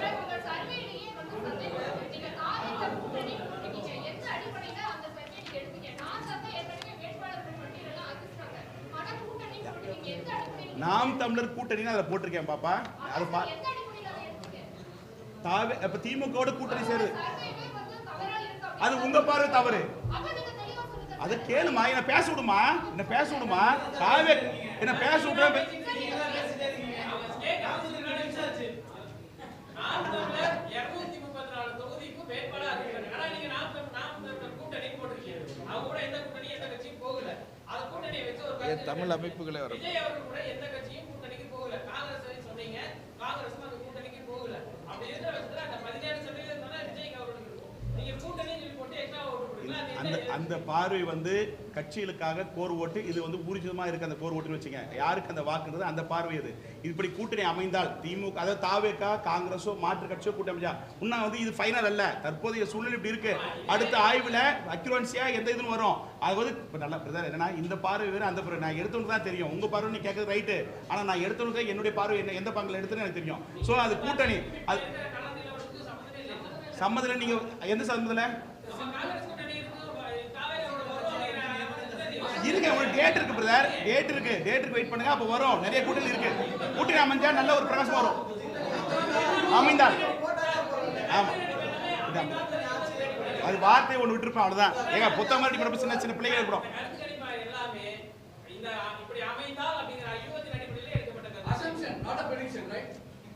நாம் தமிழர் கூட்டணி அதை போட்டிருக்கேன் பாப்பா. அது அப்ப திமுக கூட்டணி சேரு, அது உங்க பார்வை தவறு. அது கேளுமா, என்ன பேச விடுமா. தாவே என்ன பேச விடுற. தமிழ் அமைப்புகளே வரும். அந்த பார்வை வந்து கட்சிகளுக்காக கோர் ஓட்டு, இது வந்து ஊர்ஜிதமா இருக்கு அந்த கோர் ஓட்டுன்னு வச்சுங்க. யாருக்கு அந்த வாக்குன்றது அந்த பார்வை அது. இப்படி கூட்டணி அமைந்தால் திமுக, அதாவது தாவேகா, காங்கிரஸோ மாற்று கட்சியோ கூட்டணி அமைஞ்சா இன்னும் வந்து இது ஃபைனல் அல்ல. தற்போதைய சூழ்நிலை இப்படி இருக்கு. அடுத்த ஆய்வுல அக்யூரன்சியா எந்த இதுன்னு வரும். அது வந்து நல்லா பிரதர் என்னன்னா இந்த பார்வை வேறு அந்த பார்வை நான் எடுத்தவனுக்கு தான் தெரியும். உங்க பார்வை நீ கேட்கறது ரைட்டு, ஆனா நான் எடுத்தவனுக்கு என்னுடைய பார்வை என்ன எந்த பங்கில் எடுத்துன்னு எனக்கு தெரியும். ஸோ அது கூட்டணி அது சம்மதில நீங்க எந்த சம்மதில இருங்க, ஒரு டேட் இருக்கு பிரதர், டேட்டுக்கு வெயிட் பண்ணுங்க, அப்ப வரும். நிறைய கூட்டணி இருக்கு. கூட்டணி அமைஞ்சா நல்ல ஒரு பிரகாசம் வரும். அமைந்தால் ஆமா, அது வார்த்தை ஒன்று விட்டுருப்பேன், அவ்வளவுதான். ஏங்க புத்தகம் மாதிரி பிறப்பு சின்ன சின்ன பிள்ளைகள் இருக்கிறோம்.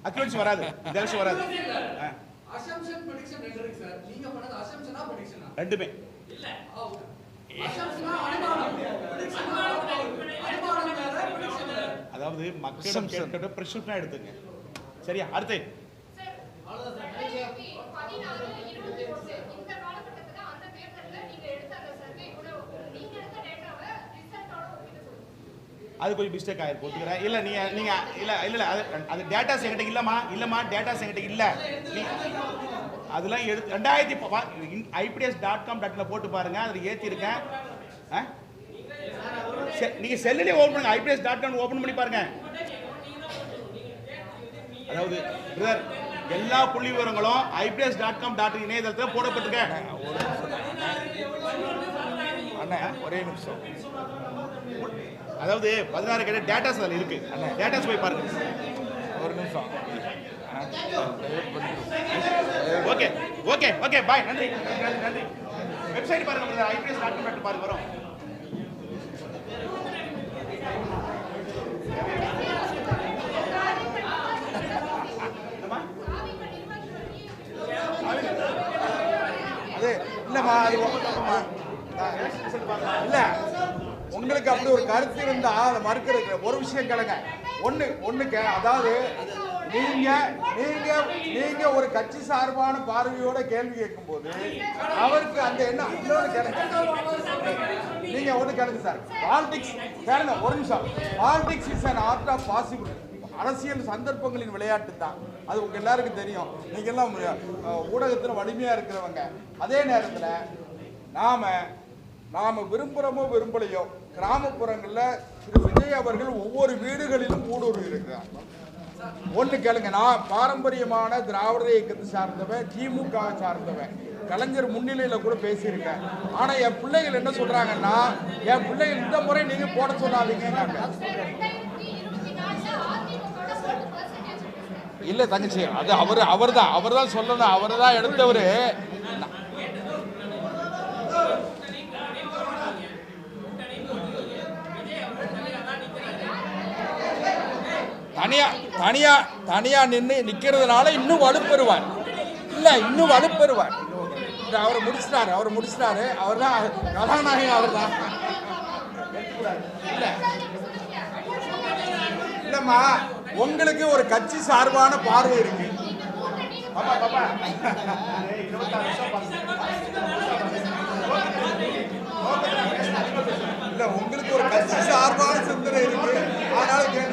அக்யூரன்சி வராது, தேர்ஸ் வராது. ரெண்டுமே அதாவது மக்களிடம் கேட்கிற பிரிஸ்கிரிப்ஷனா எடுத்துங்க. சரியா? அடுத்து அது கொஞ்சம் மிஸ்டேக் ஆயிருக்கு, ஒத்துக்கிறேன். இல்ல நீங்க இல்ல அது டேட்டாஸ் என்கிட்ட இல்லம்மா டேட்டாஸ் என்கிட்ட இல்ல. அதெல்லாம் எடுத்து 2000 ips.com.in போட்டு பாருங்க, அதில் ஏற்றி இருக்கேன். நீங்க செல்லுலேயே ஓபன் பண்ணுங்க, ips.com ஓபன் பண்ணி பாருங்க. அதாவது பிரதர் எல்லா புள்ளி விவரங்களும் ips.com.in இணையதளத்தில் போடப்பட்டிருக்க. ஒரே நிமிஷம், அதாவது 16 கேட்ட டேட்டாஸ் அதில் இருக்கு. டேட்டாஸ் போய் பாருங்க. ஒரு நிமிஷம். Okay bye. நன்றி. வெப்சைட் பாருங்க, ips.com பாருங்க, வரும். அது இல்லம்மா, அது இல்ல, உங்களுக்கு அப்படி ஒரு கருத்து இருந்தா அதை மறுக்கிற ஒரு விஷயம் கேளுங்க. ஒண்ணுக்கு அதாவது நீங்க ஒரு கட்சி சார்பான பார்வையோட கேள்வி கேட்கும் போது அவருக்கு அந்த என்ன இன்னொரு கேளுங்க. நீங்க ஒண்ணு கேளுங்க சார், பாலிடிக்ஸ் கேளுங்க ஒரு நிமிஷம். Politics is an art of possible. அரசியல் சந்தர்ப்பங்களின் விளையாட்டு தான், அது உங்க எல்லாருக்கும் தெரியும். நீங்க எல்லாம் ஊடகத்தில் வலிமையா இருக்கிறவங்க. அதே நேரத்தில் நாம விரும்புகிறோமோ விரும்பலையோ கிராமப்புறங்களில் திரு விஜய் அவர்கள் ஒவ்வொரு வீடுகளிலும் ஊடுருவி இருக்கிறார். ஒன்று கேளுங்க, நான் பாரம்பரியமான திராவிட இயக்கத்தை சார்ந்தவன், திமுக சார்ந்தவன், கலைஞர் முன்னிலையில் கூட பேசியிருக்கேன். ஆனால் என் பிள்ளைகள் என்ன சொல்றாங்கன்னா, என் பிள்ளைகள் இந்த முறை நீங்க போட சொல்லாதீங்க. இல்ல தங்கச்சி, அது அவர் தான் சொல்லணும், அவர் தான் எடுத்தவர். தனியா நிக்கிறதுனால இன்னும் வலுப்பெறுவார். இல்ல இன்னும் வலுப்பெறுவார். அவர் முடிச்சிட்டாரு. அவர் தான் கதாநாயகன். அவர் தான். இல்லம்மா, உங்களுக்கு ஒரு கட்சி சார்பான பார்வை இருக்கு. இல்ல, உங்களுக்கு ஒரு கட்சி சார்பான சிந்தனை இருக்கு. அதனால கேள்வி